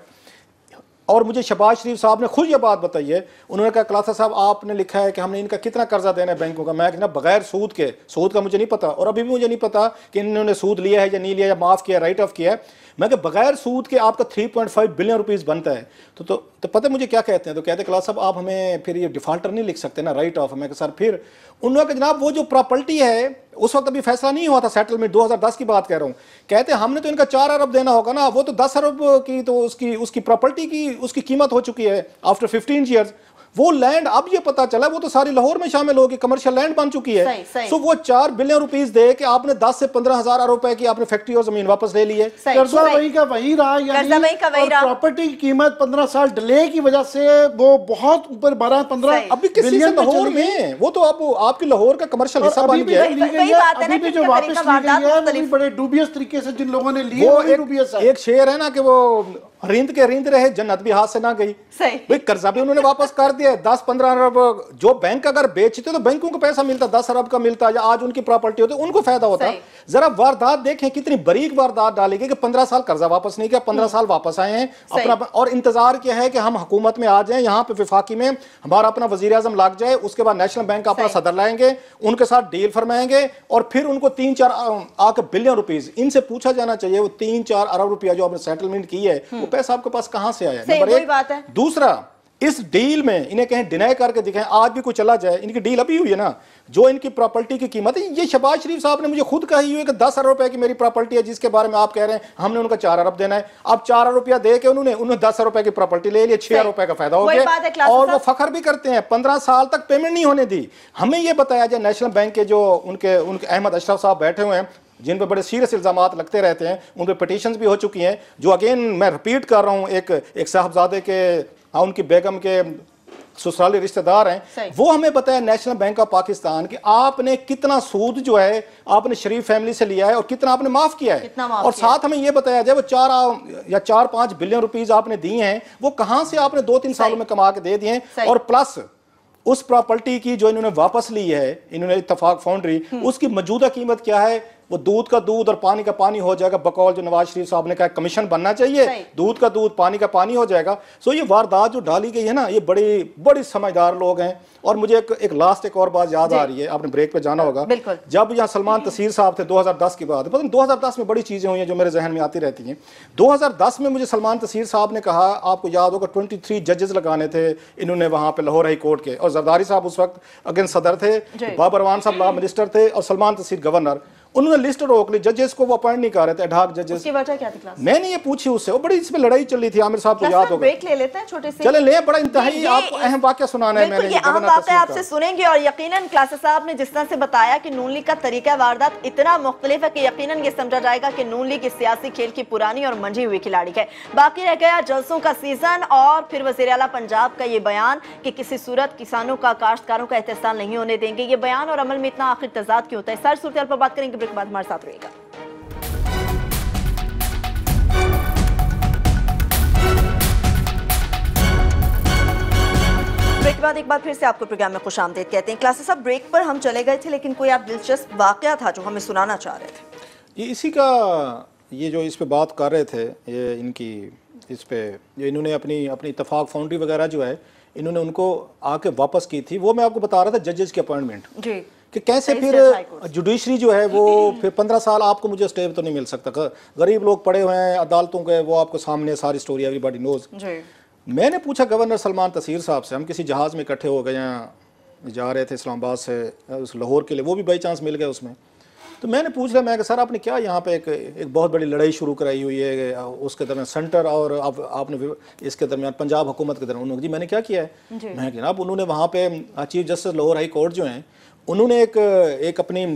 और मुझे शहबाज शरीफ साहब ने खुद ये बात बताई है, उन्होंने कहा कलासा साहब आपने लिखा है कि हमने इनका कितना कर्जा देना है बैंकों का। मैं कहना बगैर सूद के, सूद का मुझे नहीं पता और अभी भी मुझे नहीं पता कि इन्होंने सूद लिया है या नहीं लिया, या माफ़ किया, राइट ऑफ किया है। मैं कि बगैर सूद के आपका 3.5 बिलियन रुपीज़ बनता है। तो पता है मुझे क्या कहते हैं, तो कहते हैं कलासा साहब आप हमें फिर ये डिफॉल्टर नहीं लिख सकते ना, राइट ऑफ। मैं सर फिर उन्होंने कहा जनाब वो जो प्रॉपर्टी है उस वक्त अभी फैसला नहीं हुआ था, सेटलमेंट 2010 की बात कह रहा हूँ। कहते हैं हमने तो इनका 4 अरब देना होगा ना, वो तो 10 अरब की तो उसकी प्रॉपर्टी की उसकी कीमत हो चुकी है आफ्टर 15 ईयर्स। वो लैंड अब ये पता चला वो तो सारी लाहौर में शामिल होगी, कमर्शियल लैंड बन चुकी है। सो वो 4 बिलियन रुपीस दे के आपने 10 से 15 हजार अरब रुपए की आपने फैक्ट्री और जमीन वापस ले ली है। कर्जा वही का वही रहा, यानी प्रॉपर्टी की कीमत 15 साल डिले की वजह से वो बहुत ऊपर 12-15 अभी किसी से लाहौर में, वो तो आपकी लाहौर का कमर्शियल हिस्सा बन गया है। अभी भी जो वापस ली गई है वो बड़े डूबियस तरीके से जिन लोगों ने लिए वो डूबियस है। एक शेर है ना कि वो रिंद के रिंद रहे, जन्नत भी हाथ से ना गई। भाई कर्जा भी उन्होंने वापस कर दिया, 10-15 अरब जो बैंक अगर बेचते तो बैंकों को पैसा मिलता, 10 अरब का मिलता, या आज उनकी प्रॉपर्टी होती उनको फायदा होता। जरा वारदात देखें कितनी बारीक वारदात डाली गई कि 15 साल कर्जा वापस नहीं किया, 15 साल वापस आए हैं अपना, और इंतजार क्या है कि हम हुकूमत में आ जाए, यहाँ पे विफाकी में हमारा अपना वजीर आजम लग जाए, उसके बाद नेशनल बैंक का अपना सदर लाएंगे, उनके साथ डील फरमाएंगे, और फिर उनको 3-4 आके बिलियन रुपीज इनसे पूछा जाना चाहिए वो 3-4 अरब रुपया जो आपने सेटलमेंट की है वो पैसा आपके पास कहां से आया। नंबर एक। दूसरा, इस डील में इन्हें कहें डिनाई करके दिखाएं, आज भी कोई चला जाए, इनकी डील अभी हुई है ना, जो इनकी प्रॉपर्टी की कीमत है, ये शहबाज शरीफ साहब ने मुझे खुद कही हुई है कि 10 अरब रुपए की मेरी प्रॉपर्टी है, जिसके बारे में आप कह रहे हैं हमने उनका 4 अरब देना है। अब 4 अरब रुपया दे के उन्होंने 10 अरब रुपए की प्रॉपर्टी ले लिया, 6 अरब रुपए का फायदा हो गया, और वो फखर भी करते हैं 15 साल तक पेमेंट नहीं होने दी। हमें ये बताया जाए नेशनल बैंक के जो उनके अहमद अशरफ साहब बैठे हुए हैं, जिन पर बड़े सीरियस इल्जामात लगते रहते हैं, उन पर पिटीशंस भी हो चुकी हैं, जो अगेन मैं रिपीट कर रहा हूं, एक साहबजादे के उनकी बेगम के ससुराली रिश्तेदार हैं, वो हमें बताया नेशनल बैंक ऑफ पाकिस्तान कि आपने कितना सूद जो है आपने शरीफ फैमिली से लिया है और कितना आपने माफ किया है, और साथ हमें ये बताया जाए वो 4-5 बिलियन रुपीज आपने दिए हैं, वो कहां से आपने 2-3 सालों में कमा के दे दिए हैं, और प्लस उस प्रॉपर्टी की जो इन्होंने वापस ली है, इन्होंने इत्तफाक फाउंड्री, उसकी मौजूदा कीमत क्या है, वो दूध का दूध और पानी का पानी हो जाएगा, बकौल जो नवाज शरीफ साहब ने कहा कमीशन बनना चाहिए, दूध का दूध पानी का पानी हो जाएगा। सो ये वारदात जो डाली गई है ना, ये बड़ी समझदार लोग हैं। और मुझे एक लास्ट एक और बात याद आ रही है, आपने ब्रेक पे जाना होगा, जब यहाँ सलमान तसीर साहब थे 2010 की बात है, पता 2010 में बड़ी चीजें हुई हैं जो मेरे जहन में आती रहती हैं। 2010 में मुझे सलमान तसीर साहब ने कहा, आपको याद होगा 23 जजेस लगाने थे इन्होंने वहां पे लाहौर हाई कोर्ट के, और जरदारी साहब उस वक्त अगेन सदर थे, बाबर रहमान साहब लॉ मिनिस्टर थे, और सलमान तसीर गवर्नर। उन्होंने लिस्ट रोक ली, जजेस को वो अपॉइंट नहीं कर रहे थे, एडहॉक जजेस। उसकी वजह क्या थी क्लास? मैंने ये पूछी उससे, वो बड़ी इसमें लड़ाई चल रही थी, आमिर साहब को याद होगा। ब्रेक ले लेते हैं छोटे से, चले ले, बड़ा इंतहाई आपको अहम वाकया सुनाना है मैंने, ये अहम वाकया आपसे सुनेंगे। और यकीनन क्लास साहब ने जिस तरह से बताया कि नून लीग का तरीका वारदात इतना मुख्तलिफ है कि यकीनन ये समझा जाएगा कि नून लीग इस सियासी खेल की पुरानी और मंझी हुई खिलाड़ी है। बाकी रह गया जलसों का सीजन और फिर वज़ीर आला पंजाब का ये बयान कि किसी सूरत किसानों का, काश्तकारों का एहतसाल नहीं होने देंगे। ये बयान और अमल में इतना आखिर तजाद क्यों होता है, सारी सूरत पर बात करेंगे। ब्रेक के बाद हमारे साथ रहिएगा। ब्रेक के बाद एक बार फिर से आपको प्रोग्राम में खुशामदीद कहते हैं। क्लासेस अब ब्रेक पर हम चले गए थे, लेकिन कोई आप दिलचस्प वाकया था जो हमें सुनाना चाह रहे थे। ये इसी का, ये जो इस पे बात कर रहे थे, ये इनकी इस पे ये इन्होंने अपनी इत्तफाक फाउंड्री वगैरह जो है इन्होंने उनको आके वापस की थी, वो मैं आपको बता रहा था जजेस की अपॉइंटमेंट जी, कि कैसे फिर जुडिशरी जो है वो फिर 15 साल आपको मुझे स्टे तो नहीं मिल सकता, गरीब लोग पड़े हुए हैं अदालतों के, वो आपको सामने सारी स्टोरी एवरीबॉडी नोज। मैंने पूछा गवर्नर सलमान तसीर साहब से, हम किसी जहाज़ में इकट्ठे हो गए, यहाँ जा रहे थे इस्लामाबाद से उस लाहौर के लिए, वो भी बाई चांस मिल गए उसमें, तो मैंने पूछ लिया, मैं सर आपने क्या यहाँ पे एक बहुत बड़ी लड़ाई शुरू कराई हुई है उसके दरमियान सेंटर और आपने इसके दरमियान पंजाब हुकूमत के दरमियान। उन्होंने जी मैंने क्या किया है? मैं जनाब उन्होंने वहाँ पे chief justice Lahore high court जो हैं उन्होंने एक अपनी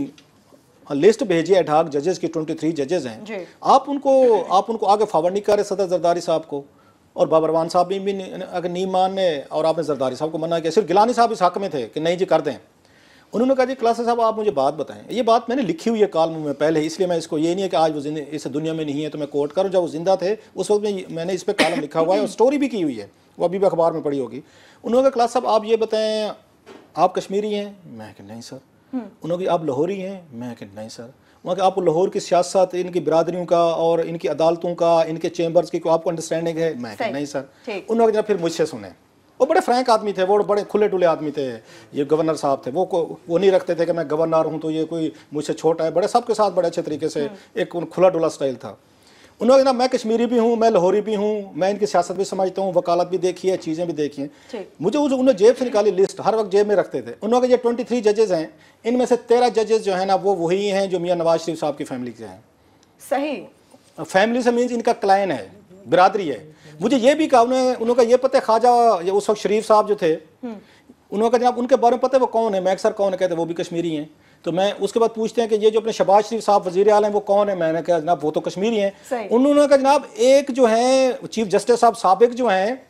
लिस्ट भेजी है एडहॉक जजेस की, 23 जजेस हैं, आप उनको आगे फॉरवर्ड नहीं कर रहे सदर जरदारी साहब को, और बाबरवान साहब भी अगर नहीं माने और आपने जरदारी साहब को मना किया, सिर्फ गिलानी साहब इस हक में थे कि नहीं जी कर दें। उन्होंने कहा जी क्लास साहब आप मुझे बात बताएं, ये बात मैंने लिखी हुई है कॉलम में पहले, इसलिए मैं इसको ये नहीं है कि आज वो इस दुनिया में नहीं है तो मैं कोट करूँ, जब वो जिंदा थे उस वक्त में मैंने इस पर कॉलम लिखा हुआ है और स्टोरी भी की हुई है, वो अभी भी अखबार में पड़ी होगी। उन्होंने कहा क्लास साहब आप ये बताएं आप कश्मीरी हैं? मैं कि नहीं सर। उन्होंने कहा आप लाहौरी हैं? मैं कि नहीं सर। वहाँ के आपको लाहौर की सियासत, इनकी बिरादरियों का और इनकी अदालतों का, इनके चेंबर्स की आपको अंडरस्टैंडिंग है? मैं कि नहीं सर। उन्होंने कहा फिर मुझसे सुने, वो बड़े फ्रैंक आदमी थे, वो बड़े खुले डुले आदमी थे, ये गवर्नर साहब थे, वो नहीं रखते थे कि मैं गवर्नर हूँ तो ये कोई मुझसे छोटा है, बड़े सबके साथ बड़े अच्छे तरीके से एक खुला डुला स्टाइल था। उन्होंने कहा मैं कश्मीरी भी हूँ, मैं लाहौरी भी हूँ, मैं इनकी सियासत भी समझता हूँ, वकालत भी देखी है, चीज़ें भी देखी हैं। मुझे उन्होंने जेब से निकाली लिस्ट, हर वक्त जेब में रखते थे। उन्होंने कहा ये 23 जजेस हैं, इनमें से 13 जजेस जो है ना वो वही हैं जो मियाँ नवाज शरीफ साहब की फैमिली के हैं। सही, फैमिली से मीन्स इनका क्लाइन है, बिरादरी है। मुझे ये भी कहा उन्होंने कहा ये पता है ख्वाजा उस वक्त शरीफ साहब जो थे, उन्होंने कहा जनाब उनके बारे में पता है वो कौन है? मैं सर कौन है? कहते वो भी कश्मीरी हैं। तो मैं उसके बाद पूछते हैं कि ये जो अपने शहबाज शरीफ साहब वजीर आला हैं वो कौन है? मैंने कहा जनाब वो तो कश्मीरी हैं। उन्होंने कहा जनाब एक जो है चीफ जस्टिस साहब साबिक जो हैं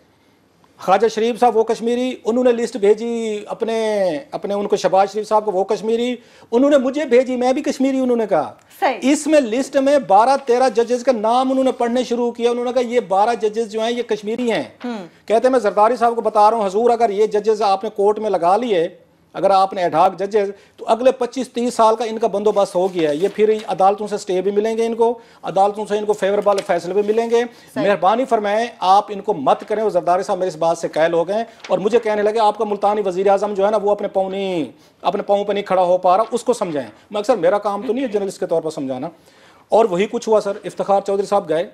ख्वाजा शरीफ साहब वो कश्मीरी, उन्होंने लिस्ट भेजी अपने उनको शहबाज शरीफ साहब को वो कश्मीरी, उन्होंने मुझे भेजी मैं भी कश्मीरी। उन्होंने कहा इसमें लिस्ट में 12-13 जजेस का नाम उन्होंने पढ़ने शुरू किया। उन्होंने कहा ये 12 जजेस जो हैं ये कश्मीरी हैं। कहते मैं जरदारी साहब को बता रहा हूँ हजूर अगर ये जजेस आपने कोर्ट में लगा लिए, अगर आपने एडहॉक जजेस, तो अगले 25-30 साल का इनका बंदोबस्त हो गया है। ये फिर अदालतों से स्टे भी मिलेंगे, इनको अदालतों से इनको फेवरेबल फैसले भी मिलेंगे। मेहरबानी फरमाएं आप इनको मत करें। और जरदारी साहब मेरे इस बात से कायल हो गए और मुझे कहने लगे आपका मुल्तानी वजीर आजम जो है ना वो अपने पाँव पर नहीं खड़ा हो पा रहा, उसको समझाएं। मैं अक्सर मेरा काम तो नहीं है जर्नलिस्ट के तौर पर समझाना। और वही कुछ हुआ सर। इफ्तिखार चौधरी साहब गए,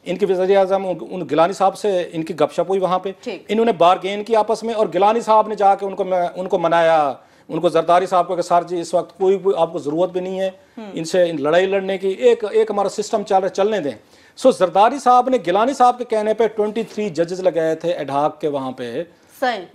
इनके वज़ीर आज़म उन गिलानी साहब से इनकी गपशप हुई वहाँ पे, इन्होंने बारगेन की आपस में, और गिलानी साहब ने जाके उनको मनाया, उनको जरदारी साहब को कि सर जी इस वक्त कोई आपको ज़रूरत भी नहीं है इनसे लड़ाई लड़ने की, एक हमारा सिस्टम चलने दें। सो जरदारी साहब ने गिलानी साहब के कहने पे 23 जजेस लगाए थे एडहॉक के वहाँ पे,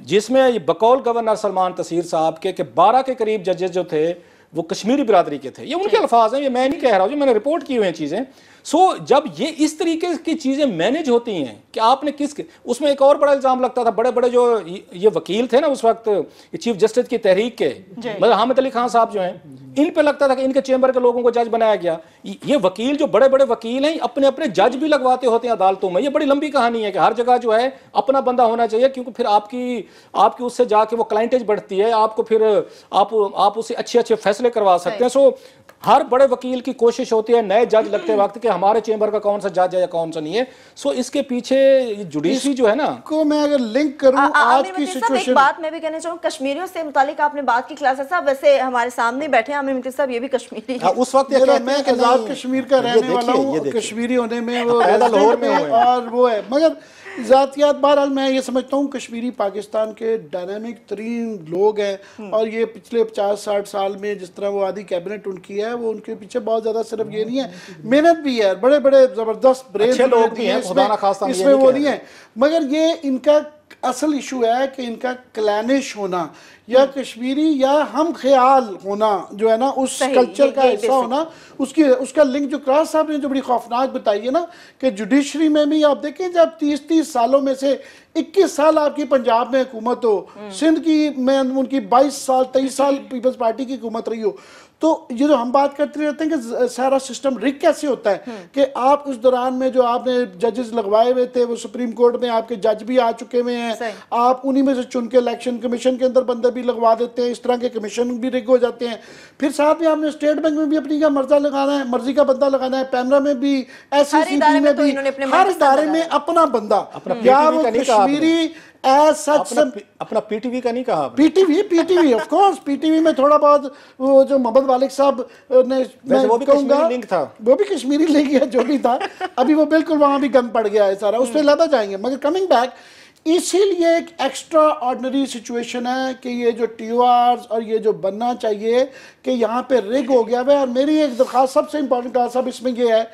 जिसमें बकौल गवर्नर सलमान तसीर साहब के 12 के करीब जजेस जो थे वो कश्मीरी बिरादरी के थे। ये उनके अल्फाज हैं, ये मैं नहीं कह रहा हूँ, मैंने रिपोर्ट की हुई हैं चीज़ें। सो जब ये इस तरीके की चीज़ें मैनेज होती हैं कि आपने उसमें एक और बड़ा इल्ज़ाम लगता था, बड़े बड़े जो ये वकील थे ना उस वक्त चीफ जस्टिस की तहरीक के, मतलब हामिद अली खान साहब जो हैं, इन पे लगता था कि इनके चेंबर के लोगों को जज बनाया गया। ये वकील जो बड़े बड़े वकील हैं अपने अपने जज भी लगवाते होते हैं अदालतों में। ये बड़ी लंबी कहानी है कि हर जगह जो है अपना बंदा होना चाहिए, क्योंकि फिर आपकी उससे जाके वो क्लाइंटेज बढ़ती है, आपको फिर आप उससे अच्छे फैसले करवा सकते हैं। सो हर बड़े वकील की कोशिश होती है नए जज लगते वक्त कि हमारे चेंबर का कौन सा जज है या कौन सा नहीं है। सो इसके पीछे जुडिशरी जो है ना को मैं अगर लिंक करूं आज की सिचुएशन, एक बात मैं भी कहना चाहूँ कश्मीरियों से मुतालिक आपने बात की क्लास साहब, वैसे हमारे सामने बैठे हैं आमिर साहब, ये भी कश्मीरी है। उस वक्त मैं आजाद कश्मीर का रहने वाला हूँ, कश्मीरी होने में वो लाहौर में और वो है, मगर ज़ातियात बहरहाल मैं ये समझता हूँ कश्मीरी पाकिस्तान के डायनामिक तरीन लोग हैं। और ये पिछले 50-60 साल में जिस तरह वो आधी कैबिनेट उनकी है, वो उनके पीछे बहुत ज़्यादा सिर्फ ये नहीं है, मेहनत भी है, बड़े बड़े ज़बरदस्त ब्रेन लोग भी हैं इसमें वो नहीं है। मगर ये इनका असल इशू है कि इनका क्लैनिश होना या कश्मीरी या हम ख्याल होना जो है ना उस कल्चर का हिस्सा होना, उसका लिंक जो क्रास साहब ने जो बड़ी खौफनाक बताई है ना कि जुडिशरी में भी आप देखें जब 30 सालों में से 21 साल आपकी पंजाब में हुकूमत हो, सिंध की में उनकी 23 साल पीपल्स पार्टी की हुकूमत रही हो, तो ये जो हम बात करते रहते हैं कि सारा सिस्टम रिग कैसे होता है कि आप उस दौरान में जो आपने जजेस लगवाए हुए थे वो सुप्रीम कोर्ट में आपके जज भी आ चुके हुए हैं, आप उन्हीं में से चुन के इलेक्शन कमीशन के अंदर बंदे भी लगवा देते हैं, इस तरह के कमीशन भी रिग हो जाते हैं। फिर साथ में आपने स्टेट बैंक में भी अपनी का मर्जी का बंदा लगाना है, पैमरा में भी, SCCP में भी, हर इदारे में अपना बंदा, या वो कश्मीरी अपना पीटीवी का नहीं कहा। पीटीवी ऑफ कोर्स, पीटीवी में थोड़ा बहुत वो जो मोहम्मद वालिक साहब ने वो भी कश्मीरी लिंक था, वो भी कश्मीरी लिंक है जो भी था, अभी वो बिल्कुल वहां भी गंद पड़ गया है सारा, उस पर लदा जाएंगे। मगर कमिंग बैक, इसीलिए एक एक्स्ट्रा ऑर्डिनरी सिचुएशन है कि ये जो TORs और ये जो बनना चाहिए कि यहाँ पे रिग हो गया है। और मेरी एक दरख्वास्त सबसे इंपॉर्टेंट खास साहब इसमें ये है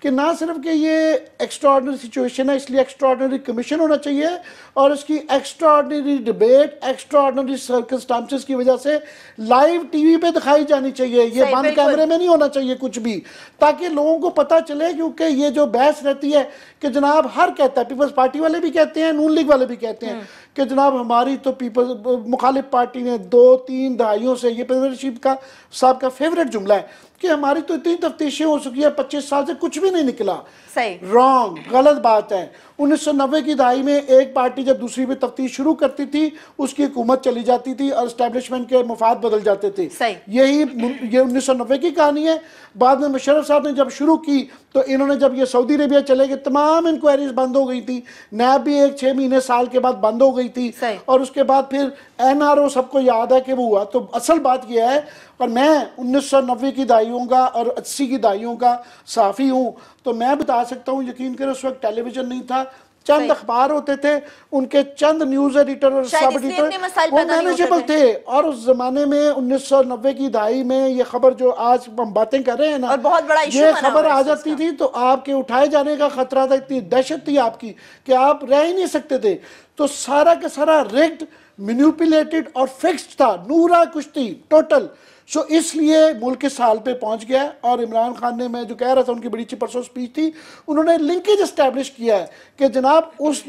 कि ना सिर्फ कि ये एक्स्ट्रा ऑर्डिनरी सिचुएशन है, इसलिए एक्स्ट्रा ऑर्डिनरी कमीशन होना चाहिए और उसकी extra ordinary debate extra ordinary circumstances की वजह से लाइव टीवी पे दिखाई जानी चाहिए। ये बंद कैमरे में नहीं होना चाहिए कुछ भी, ताकि लोगों को पता चले। क्योंकि ये जो बहस रहती है कि जनाब हर कहता है, पीपल्स पार्टी वाले भी कहते हैं, नून लीग वाले भी कहते हैं कि जनाब हमारी तो पीपल्स मुखालिफ पार्टी ने 2-3 दहाइयों से, ये परवेज रशीद का साहब का फेवरेट जुमला है कि हमारी तो इतनी तफ्तीशें हो चुकी है, 25 साल से कुछ भी नहीं निकला। सही, रॉन्ग, गलत बात है। 1990 की दहाई में एक पार्टी जब दूसरी पे तफ्तीश शुरू करती थी, उसकी हुकूमत चली जाती थी और एस्टेब्लिशमेंट के मफाद बदल जाते थे। यही ये 1990 की कहानी है। बाद में मुशर्रफ साहब ने जब शुरू की तो इन्होंने, जब ये सऊदी अरेबिया चले गए, तमाम इंक्वायरीज बंद हो गई थी। नैब भी 6 महीने साल के बाद बंद हो गई थी और उसके बाद फिर NRO सबको याद है कि वो हुआ। तो असल बात यह है, और मैं 1990 की दहाइयों का और 80 की दहाइयों का सहाफ़ी हूँ, तो मैं बता सकता हूँ, यकीन करें उस वक्त टेलीविज़न नहीं था, चंद अखबार होते थे, उनके चंद न्यूज़ एडिटर और सब एडिटर वो मैनेजेबल थे। और उस ज़माने में 1990 की दहाई में ये खबर जो आज हम बातें कर रहे हैं ना, बहुत बड़ा ये खबर आ जाती थी तो आपके उठाए जाने का खतरा था। इतनी दहशत थी आपकी कि आप रह ही नहीं सकते थे। तो सारा का सारा रिग्ड, मैनिपुलेटेड और फिक्स्ड था, नूरा कुश्ती टोटल। सो इसलिए मुल्क इस हाल पे पहुंच गया। और इमरान खान ने, मैं जो कह रहा था, उनकी बड़ी अच्छी परसों स्पीच थी, उन्होंने लिंकेज एस्टैब्लिश किया है कि जनाब उस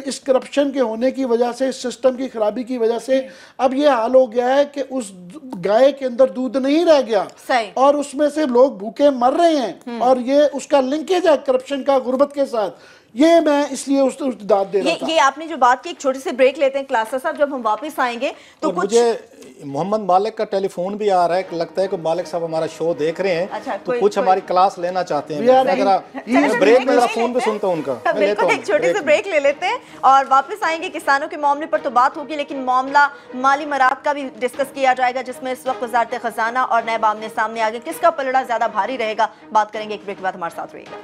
इस करप्शन के होने की वजह से, इस सिस्टम की खराबी की वजह से अब ये हाल हो गया है कि उस गाय के अंदर दूध नहीं रह गया और उसमें से लोग भूखे मर रहे हैं। और ये उसका लिंकेज है करप्शन का गुर्बत के साथ। ये मैं इसलिए उस दाद दे रहा था। ये आपने जो बात की, एक छोटी सी ब्रेक लेते हैं क्लासेस साहब, जब हम वापस आएंगे तो कुछ मुझे मोहम्मद मालिक का टेलीफोन भी आ रहा है, लगता है कि मालिक साहब हमारा शो देख रहे हैं। अच्छा, तो कुछ हमारी क्लास लेना चाहते हैं। ब्रेक में मेरा फोन भी सुनता हूं उनका। बिल्कुल, एक छोटी सी ब्रेक ले लेते हैं और वापस आएंगे। किसानों के मामले पर तो बात होगी, लेकिन मामला माली मराद का भी डिस्कस किया जाएगा, जिसमें इस वक्त वजारत खजाना और नैब आमने सामने आ गए। किसका पलड़ा ज्यादा भारी रहेगा, बात करेंगे एक ब्रेक के बाद। हमारे साथ रहिएगा।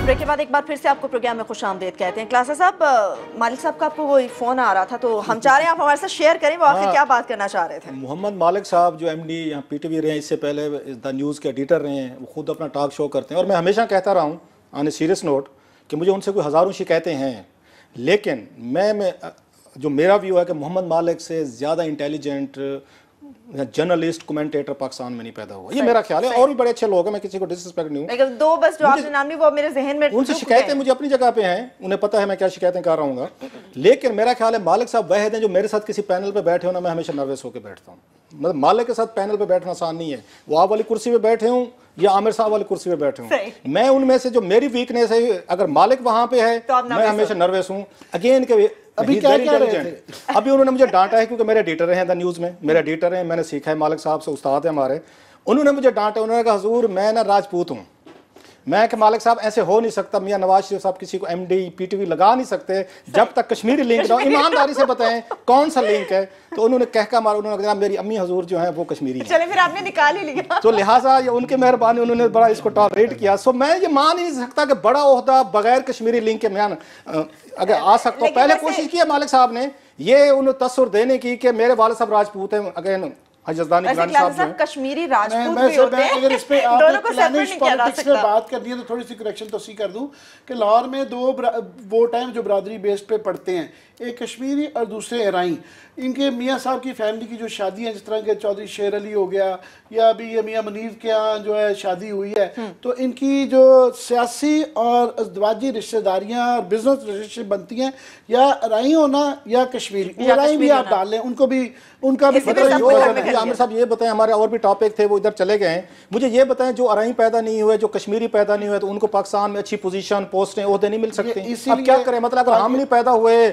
ब्रेक के बाद एक बार फिर से आपको प्रोग्राम में खुशामदीद कहते हैं। क्लासेस साहब, मालिक साहब का आपको वो फोन आ रहा था, तो हम चाह रहे हैं आप हमारे साथ शेयर करें, वो आखिर क्या बात करना चाह रहे थे। मोहम्मद मालिक साहब जो MD यहाँ PTV रहे हैं, इससे पहले द न्यूज़ के एडिटर रहे हैं, वो खुद अपना टॉक शो करते हैं। और मैं हमेशा कहता रहा हूँ ऑन ए सीरियस नोट कि मुझे उनसे कोई हज़ारों शिकायतें हैं, लेकिन मैं जो मेरा व्यू है कि मोहम्मद मालिक से ज़्यादा इंटेलिजेंट जर्नलिस्ट कमेंटेटर पाकिस्तान में नहीं पैदा हुआ। ये मेरा ख्याल है। और भी बड़े अच्छे लोग हैं, मैं किसी को डिसरिस्पेक्ट नहीं हूँ, लेकिन दो बस जो आपने नाम ली वो मेरे ज़हन में, उनसे शिकायतें मुझे अपनी जगह पे हैं, उन्हें पता है मैं क्या शिकायतें कर रहा हूँ। लेकिन मेरा ख्याल है मालिक साहब वह हैं जो मेरे साथ किसी पैनल पे बैठे हो ना, मैं हमेशा नर्वस होकर बैठता हूँ। मतलब मालिक के साथ पैनल पे बैठना आसान नहीं है। वो आप वाली कुर्सी पे बैठे हूँ या आमिर साहब वाली कुर्सी पे बैठे हूँ, मैं उनमें से जो मेरी वीकनेस है, अगर मालिक वहां पे है तो मैं हमेशा नर्वस हूँ। अगेन के अभी क्या कह रहे थे? अभी उन्होंने मुझे डांटा है क्योंकि मेरे एडिटर हैं द न्यूज़ में, मेरे एडिटर हैं, मैंने सीखा है मालिक साहब से, उस्ताद है हमारे। उन्होंने मुझे डांटा, उन्होंने कहा हुजूर मैं ना राजपूत हूँ। मैं कि मालिक साहब ऐसे हो नहीं सकता, मियां नवाज शरीफ साहब किसी को MD PTV लगा नहीं सकते जब तक कश्मीरी लिंक ना हो। ईमानदारी से बताएं कौन सा लिंक है। तो उन्होंने कहकर मारा, उन्होंने कहा मेरी अम्मी हजूर जो है वो कश्मीरी है। चले फिर आपने निकाल ही लिया। तो लिहाजा उनके मेहरबानी, उन्होंने बड़ा इसको टॉलरेट किया। सो मैं ये मान ही नहीं सकता कि बड़ा ओहदा बगैर कश्मीरी लिंक के मैं अगर आ सकता हूँ। पहले कोशिश की है मालिक साहब ने ये उन्हें तसव्वुर देने की कि मेरे वाले साहब राजपूत हैं। अगेन कश्मीरी राजपूत भी होते हैं। अगर इस पे पॉलिटिक्स में बात करनी है तो थोड़ी सी करेक्शन तो सी कर दूं कि लाहौर में वो टाइम जो बरादरी बेस पे पढ़ते हैं, एक कश्मीरी और दूसरे ईरानी। इनके मियाँ साहब की फैमिली की जो शादी है, जिस तरह के चौधरी शेर अली हो गया या अभी ये मियाँ मुनीर के यहाँ जो है शादी हुई है, तो इनकी जो सियासी और अज़दवाजी रिश्तेदारियाँ और बिजनेस रिलेशनशिप बनती हैं या ईरानी होना या कश्मीरी। ईरानी भी आप डाल लें, उनका भी आमिर साहब ये बताएं, हमारे और भी टॉपिक थे वो इधर चले गए हैं। मुझे ये बताएं जो अराई पैदा नहीं हुए, जो कश्मीरी पैदा नहीं हुए, तो उनको पाकिस्तान में अच्छी पोजीशन, पोस्टें, ओहदे नहीं मिल सकते। अब क्या करें? मतलब अगर हम नहीं पैदा हुए,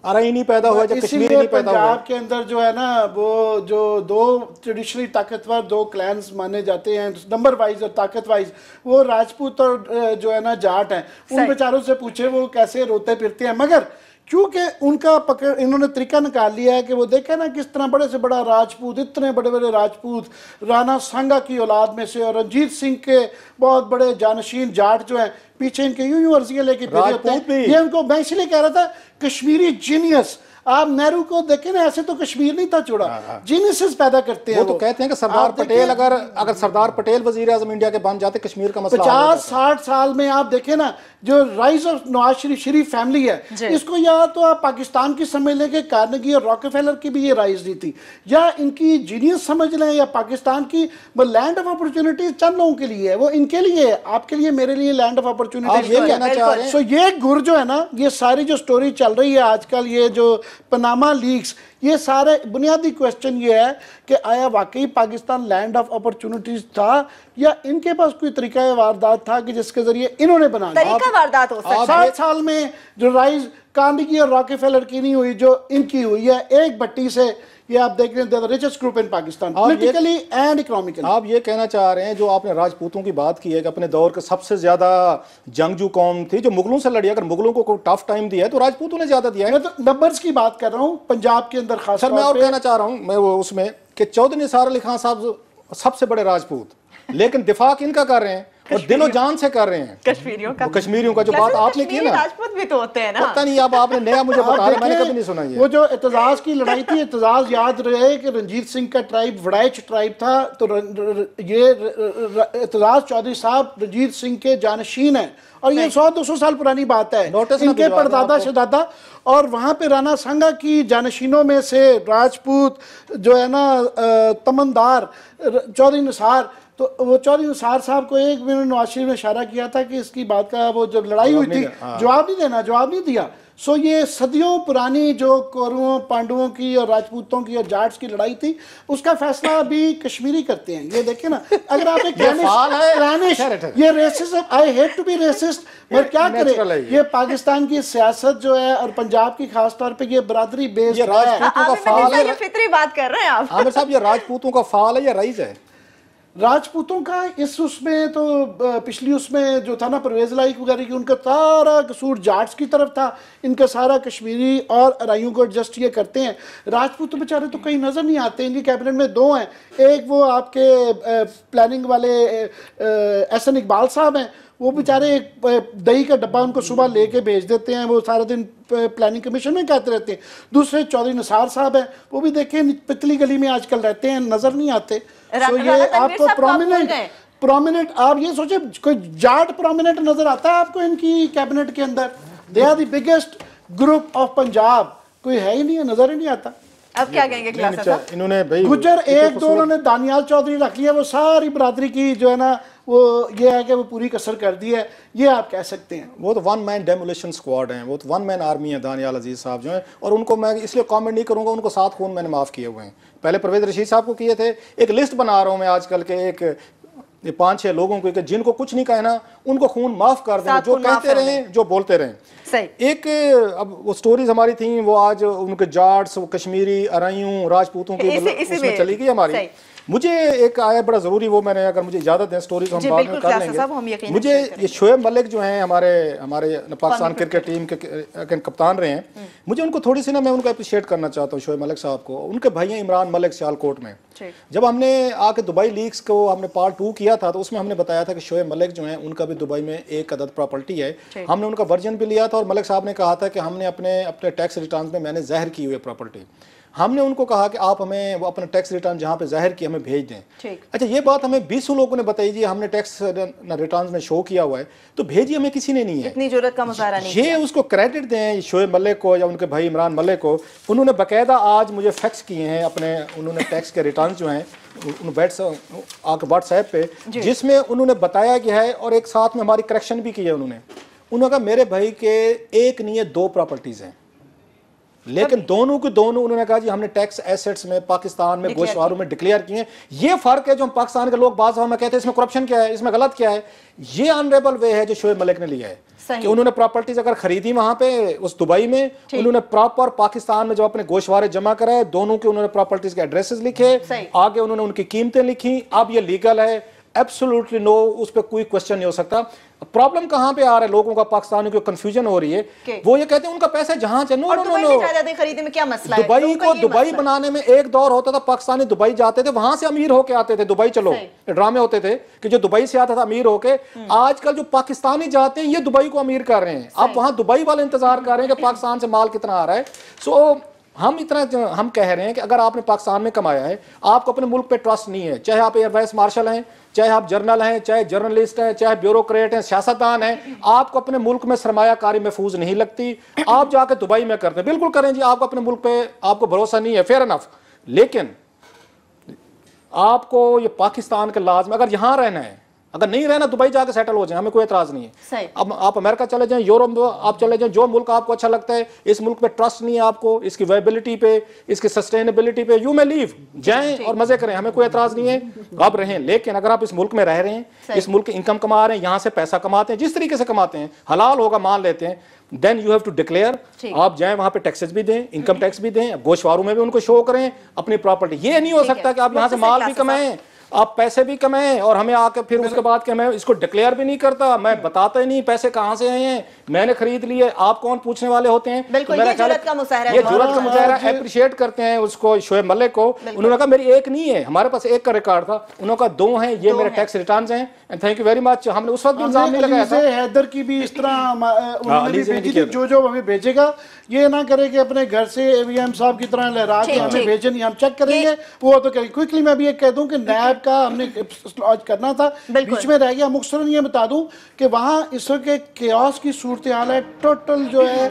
अराई नहीं पैदा हुआ, जब कश्मीरी नहीं पैदा हुआ। पंजाब के अंदर जो है ना, वो जो दो ट्रेडिशनली ताकतवर दो क्लैंस माने जाते हैं नंबर वाइज और ताकत वाइज, वो राजपूत और जो है ना जाट हैं। उन बेचारों से पूछे वो कैसे रोते फिरते हैं। मगर क्योंकि उनका पकड़ इन्होंने तरीका निकाल लिया है कि वो देखे ना किस तरह बड़े से बड़ा राजपूत, इतने बड़े बड़े राजपूत राणा सांगा की औलाद में से और रंजीत सिंह के बहुत बड़े जानशीन जाट जो हैं पीछे इनके यूं अर्जियां लेके भेजे होते हैं। ये उनको मैं इसलिए कह रहा था कश्मीरी जीनियस। आप नेहरू को देखें ना, ऐसे तो कश्मीर नहीं था छोड़ा, जीनियस पैदा करते हैं। वो तो कहते हैं कि सरदार पटेल अगर सरदार पटेल वजीर आजम इंडिया के बन जाते कश्मीर का मसला 50-60 साल में आप देखें ना, जो rise of Nawaz Sharif family है, इसको या तो आप पाकिस्तान की समझ लें कि कार्नेगी और रॉकफेलर की भी ये राइज नहीं थी, या इनकी जीनियस समझ लें, या पाकिस्तान की वो लैंड ऑफ अपॉर्चुनिटी चंद लोगों के लिए है, वो इनके लिए है, आपके लिए मेरे लिए लैंड ऑफ अपॉर्चुनिटी। सो ये गुर जो है ना, ये सारी जो स्टोरी चल रही है आजकल, ये जो पनामा लीक्स, ये सारे बुनियादी क्वेश्चन ये है कि आया वाकई पाकिस्तान लैंड ऑफ अपॉर्चुनिटीज था या इनके पास कोई तरीका वारदात था कि जिसके जरिए इन्होंने बना लिया। वारदात हो सकता है। 60 साल में जो राइज कार्नेगी और रॉकफेलर की नहीं हुई, जो इनकी हुई है एक भट्टी से, ये आप देख रहे हैं richest group in Pakistan politically and economically. आप ये कहना चाह रहे हैं, जो आपने राजपूतों की बात की है कि अपने दौर के सबसे ज्यादा जंगजू कौम थी जो मुगलों से लड़ी, अगर मुगलों को कोई टफ टाइम दिया है तो राजपूतों ने ज्यादा दिया है। मैं तो नंबर्स की बात कर रहा हूँ पंजाब के अंदर खास। सर मैं और कहना चाह रहा हूँ मैं वो उसमें कि चौधरी निसार अली खान साहब सबसे बड़े राजपूत, लेकिन दिफा किनका कर रहे हैं और दिलो जान से कर रहे हैं कश्मीरियों का जो बात आपने की ना, राजपूत भी तो होते हैं ना, पता नहीं अब आपने नया मुझे बता रहे, मैंने कभी नहीं सुना ये। वो जो एतजाज की लड़ाई थी, एतजाज याद रहे कि रंजीत सिंह का ट्राइब वड़ाइच ट्राइब था, तो ये एतजाज चौधरी साहब रंजीत सिंह के जानशीन हैं और ये 100-200 साल पुरानी बात है, इनके परदादा शहदादा। और वहाँ पे राणा सांगा की जानशीनों में से राजपूत जो है ना तमनदार चौधरी निसार, तो वो चौधरी निसार साहब को एक मिनट नवाज शरीफ ने इशारा किया था कि इसकी बात का वो जब लड़ाई हुई थी जवाब नहीं दिया। सो ये सदियों पुरानी जो कौरवों पांडवों की और राजपूतों की और जाट्स की लड़ाई थी, उसका फैसला अभी कश्मीरी करते हैं। ये देखिए ना, अगर आप एक ये racist, I hate to be racist, मगर क्या करें, ये पाकिस्तान की सियासत जो है और पंजाब की खास तौर पे ये बरादरी बेस्ड है। राजपूतों का फाल है, फितरी बात कर रहे हैं आप आमिर साहब, ये राजपूतों का फाल है या राइज है? राजपूतों का इस उसमें तो पिछली उसमें जो था ना परवेज लाइक वगैरह की, उनका सारा कसूर जाट्स की तरफ था, इनका सारा कश्मीरी और अराइयों को एडजस्ट ये करते हैं। राजपूत तो बेचारे तो कहीं नज़र नहीं आते, इनकी कैबिनेट में 2 हैं, एक वो आपके प्लानिंग वाले एहसन इकबाल साहब हैं, वो बेचारे एक दही का डब्बा उनको सुबह लेके भेज देते हैं, वो सारा दिन प्लानिंग कमीशन में कहते रहते हैं। दूसरे चौधरी निसार साहब हैं, वो भी देखें पितली गली में आजकल रहते हैं, नज़र नहीं आते। तो ये आपको प्रोमिनेंट आप ये सोचे कोई जाट प्रोमिनेंट नजर आता है आपको इनकी कैबिनेट के अंदर? They are the biggest group of Punjab, कोई है ही नहीं है, नजर ही नहीं आता। अब क्या कहेंगे क्लास? इन्होंने भाई गुज्जर 1-2 उन्होंने दानियाल चौधरी रख लिया, वो सारी बरादरी की जो है ना वो ये है कि वो पूरी कसर कर दी है, ये आप कह सकते हैं। वो तो 1 मैन डेमोलिशन स्क्वाड हैं, वो तो 1 मैन आर्मी है दानियाल अजीज साहब जो हैं, और उनको मैं इसलिए कमेंट नहीं करूंगा, उनको 7 खून मैंने माफ़ किए हुए हैं। पहले परवेज रशीद साहब को किए थे, एक लिस्ट बना रहा हूँ मैं आजकल के, एक 5-6 लोगों को जिनको कुछ नहीं कहना उनको खून माफ कर दें, जो कहते रहे जो बोलते रहे। एक अब वो स्टोरीज हमारी थी, वो आज उनके जाट्स, कश्मीरी, अराइयों, राजपूतों की उसमें चली गई हमारी। मुझे एक आया बड़ा जरूरी, वो मैंने, अगर मुझे इजाजत दें स्टोरी तो हम बाद में कर लेंगे। मुझे ये शोएब मलिक जो हैं हमारे पाकिस्तान क्रिकेट टीम के कप्तान रहे हैं, मुझे उनको थोड़ी सी ना मैं उनको अप्रिशिएट करना चाहता हूँ शोएब मलिक साहब को। उनके भाई हैं इमरान मलिक सियालकोट में। जब हमने आके दुबई लीग्स को हमने पार्ट 2 किया था तो उसमें हमने बताया था कि शोएब मलिक जो हैं उनका भी दुबई में 1 अदद प्रॉपर्टी है। हमने उनका वर्जन भी लिया था और मलिक साहब ने कहा था कि हमने अपने टैक्स रिटर्न में मैंने ज़ाहिर की हुई प्रॉपर्टी। हमने उनको कहा कि आप हमें वो अपना टैक्स रिटर्न जहाँ पे जाहिर किया हमें भेज दें। अच्छा, ये बात हमें 20 लोगों ने बताई जी, हमने टैक्स रिटर्न में शो किया हुआ है तो भेजी हमें किसी ने नहीं है, इतनी जरूरत का मुजाहरा नहीं। ये उसको क्रेडिट दें शोएब मलिक को या उनके भाई इमरान मलिक को, उन्होंने बाकायदा आज मुझे फैक्स किए हैं अपने, उन्होंने टैक्स के रिटर्न जो हैं आके व्हाट्सएप पे, जिसमें उन्होंने बताया गया है और एक साथ में हमारी करेक्शन भी की है। उन्होंने कहा मेरे भाई के एक नहीं है 2 प्रॉपर्टीज हैं, लेकिन दोनों के दोनों उन्होंने कहा जी हमने टैक्स एसेट्स में पाकिस्तान में गोशवारों में डिक्लेयर किए हैं। ये फर्क है जो हम पाकिस्तान के लोग बात में कहते हैं इसमें करप्शन क्या है, इसमें गलत क्या है। ये ऑनरेबल वे है जो शोएब मलिक ने लिया है कि उन्होंने प्रॉपर्टीज अगर खरीदी वहां पे उस दुबई में, उन्होंने प्रॉपर पाकिस्तान में जो अपने गोशवारे जमा कराए, दोनों के उन्होंने प्रॉपर्टीज के एड्रेसेस लिखे, आगे उन्होंने उनकी कीमतें लिखी। अब ये लीगल है, एब्सोल्युटली नो, उस पर कोई क्वेश्चन नहीं हो सकता। प्रॉब्लम कहाँ पे आ रहा है लोगों का, पाकिस्तानियों को कंफ्यूजन हो रही है। वो ये कहते हैं उनका पैसा जहां चाहिए। नो नो नो, जायदादें खरीदने में क्या मसला है? दुबई को दुबई बनाने में एक दौर होता था, पाकिस्तानी दुबई जाते थे, वहां से अमीर होके आते थे। दुबई चलो ड्रामे होते थे कि जो दुबई से आता था अमीर होके। आजकल जो पाकिस्तानी जाते हैं ये दुबई को अमीर कर रहे हैं। अब वहां दुबई वाले इंतजार कर रहे हैं कि पाकिस्तान से माल कितना आ रहा है। सो हम कह रहे हैं कि अगर आपने पाकिस्तान में कमाया है, आपको अपने मुल्क पे ट्रस्ट नहीं है, चाहे आप एयर वाइस मार्शल हैं, चाहे आप जर्नल हैं, चाहे जर्नलिस्ट हैं, चाहे ब्यूरोक्रेट हैं, सियासतदान हैं, आपको अपने मुल्क में सरमायाकारी महफूज नहीं लगती, आप जाके दुबई में करते हैं। बिल्कुल करें जी, आपको अपने मुल्क पे आपको भरोसा नहीं है, फेयर इनफ। लेकिन आपको ये पाकिस्तान के लाज में अगर यहाँ रहना है, अगर नहीं रहना दुबई जाके सेटल हो जाए, हमें कोई एतराज नहीं है। अब आप अमेरिका चले जाएं, यूरोप आप चले जाएं, जो मुल्क आपको अच्छा लगता है, इस मुल्क पे ट्रस्ट नहीं है आपको, इसकी वायबिलिटी पे, इसकी सस्टेनेबिलिटी पे, यू में लीव, जाएं और मजे करें, हमें कोई एतराज नहीं है, आप रहें। लेकिन अगर आप इस मुल्क में रह रहे हैं, इस मुल्क की इनकम कमा रहे हैं, यहाँ से पैसा कमाते हैं, जिस तरीके से कमाते हैं हलाल होगा मान लेते हैं, then you have to declare. आप जाएं वहां पे टैक्सेस भी दें, इनकम टैक्स भी दें, गोशवारों में भी उनको शो करें अपनी प्रॉपर्टी। ये नहीं हो सकता कि आप यहाँ से माल भी कमाएं, आप पैसे भी कमाएं और हमें आके फिर उसके बाद कि मैं इसको डिक्लेयर भी नहीं करता, मैं बताता ही नहीं पैसे कहां से आए हैं, मैंने खरीद लिए, आप कौन पूछने वाले होते हैं। बिल्कुल, ये जुर्रत का मुजाहरा है, ये जुर्रत का मुजाहरा एप्रिशिएट करते हैं उसको शोएब मलिक को। उन्होंने कहा मेरी एक नहीं है, हमारे पास एक का रिकॉर्ड था, उन्होंने कहा 2 हैं, ये मेरे टैक्स रिटर्न्स हैं and thank you very much. हमने उस वक्त इल्जाम नहीं लगाया था। हैदर की भी इस तरह उन्होंने भी भेजी थी, जो हमें भेजेगा ये ना करे कि अपने घर से एवीएम साहब की तरह लहरा के हमें भेजे नहीं, हम चेक करेंगे वो तो करेंगे। क्विकली मैं भी ये कह दूं कि नैब का हमने लॉन्च करना था, बीच में रह गया। मुख्तसरन ये बता दूं कि वहाँ इस वक्त केओस की सूरत हाल है। टोटल जो है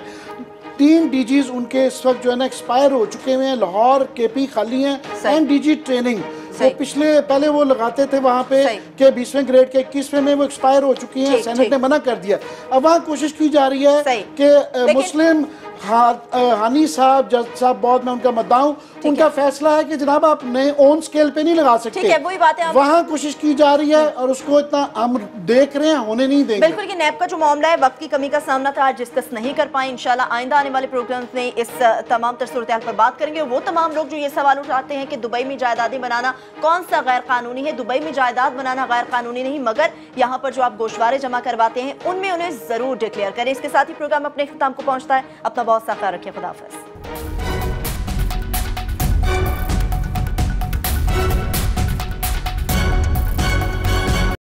3 डीजीज उनके इस वक्त जो है ना एक्सपायर हो चुके हुए हैं, लाहौर केपी खाली हैं, एंड डीजी ट्रेनिंग वो पहले वो लगाते थे वहाँ पे कि 20वें ग्रेड के 21वें में वो एक्सपायर हो चुकी हैं, सेनेट ने मना कर दिया। अब वहाँ कोशिश की जा रही है कि मुस्लिम हानी साहब, जज साहब, बहुत मैं उनका मद्दा हूं, उनका फैसला है कि जनाब आप नए ऑन स्केल पे नहीं लगा सकते। ठीक है, वही बात है, वहाँ कोशिश की जा रही है और उसको इतना हम देख रहे हैं, होने नहीं देंगे। बिल्कुल कि नैब का जो मामला है वक्त की कमी का सामना था, आज डिस्कस नहीं कर पाए। इंशाल्लाह आइंदा आने वाले प्रोग्राम्स में इस तमाम तर सूरत हाल पर बात करेंगे। वो तमाम लोग जो ये सवाल उठाते हैं कि दुबई में जायदादें बनाना कौन सा गैर कानूनी है, दुबई में जायदाद बनाना गैर कानूनी नहीं, मगर यहाँ पर जो आप गोशवारे जमा करवाते हैं उनमें उन्हें जरूर डिक्लेयर करें। इसके साथ ही प्रोग्राम अपने इख्तिताम को पहुंचता है। अपना बहुत सा ख्याल रखिए, खुदा हाफिज़।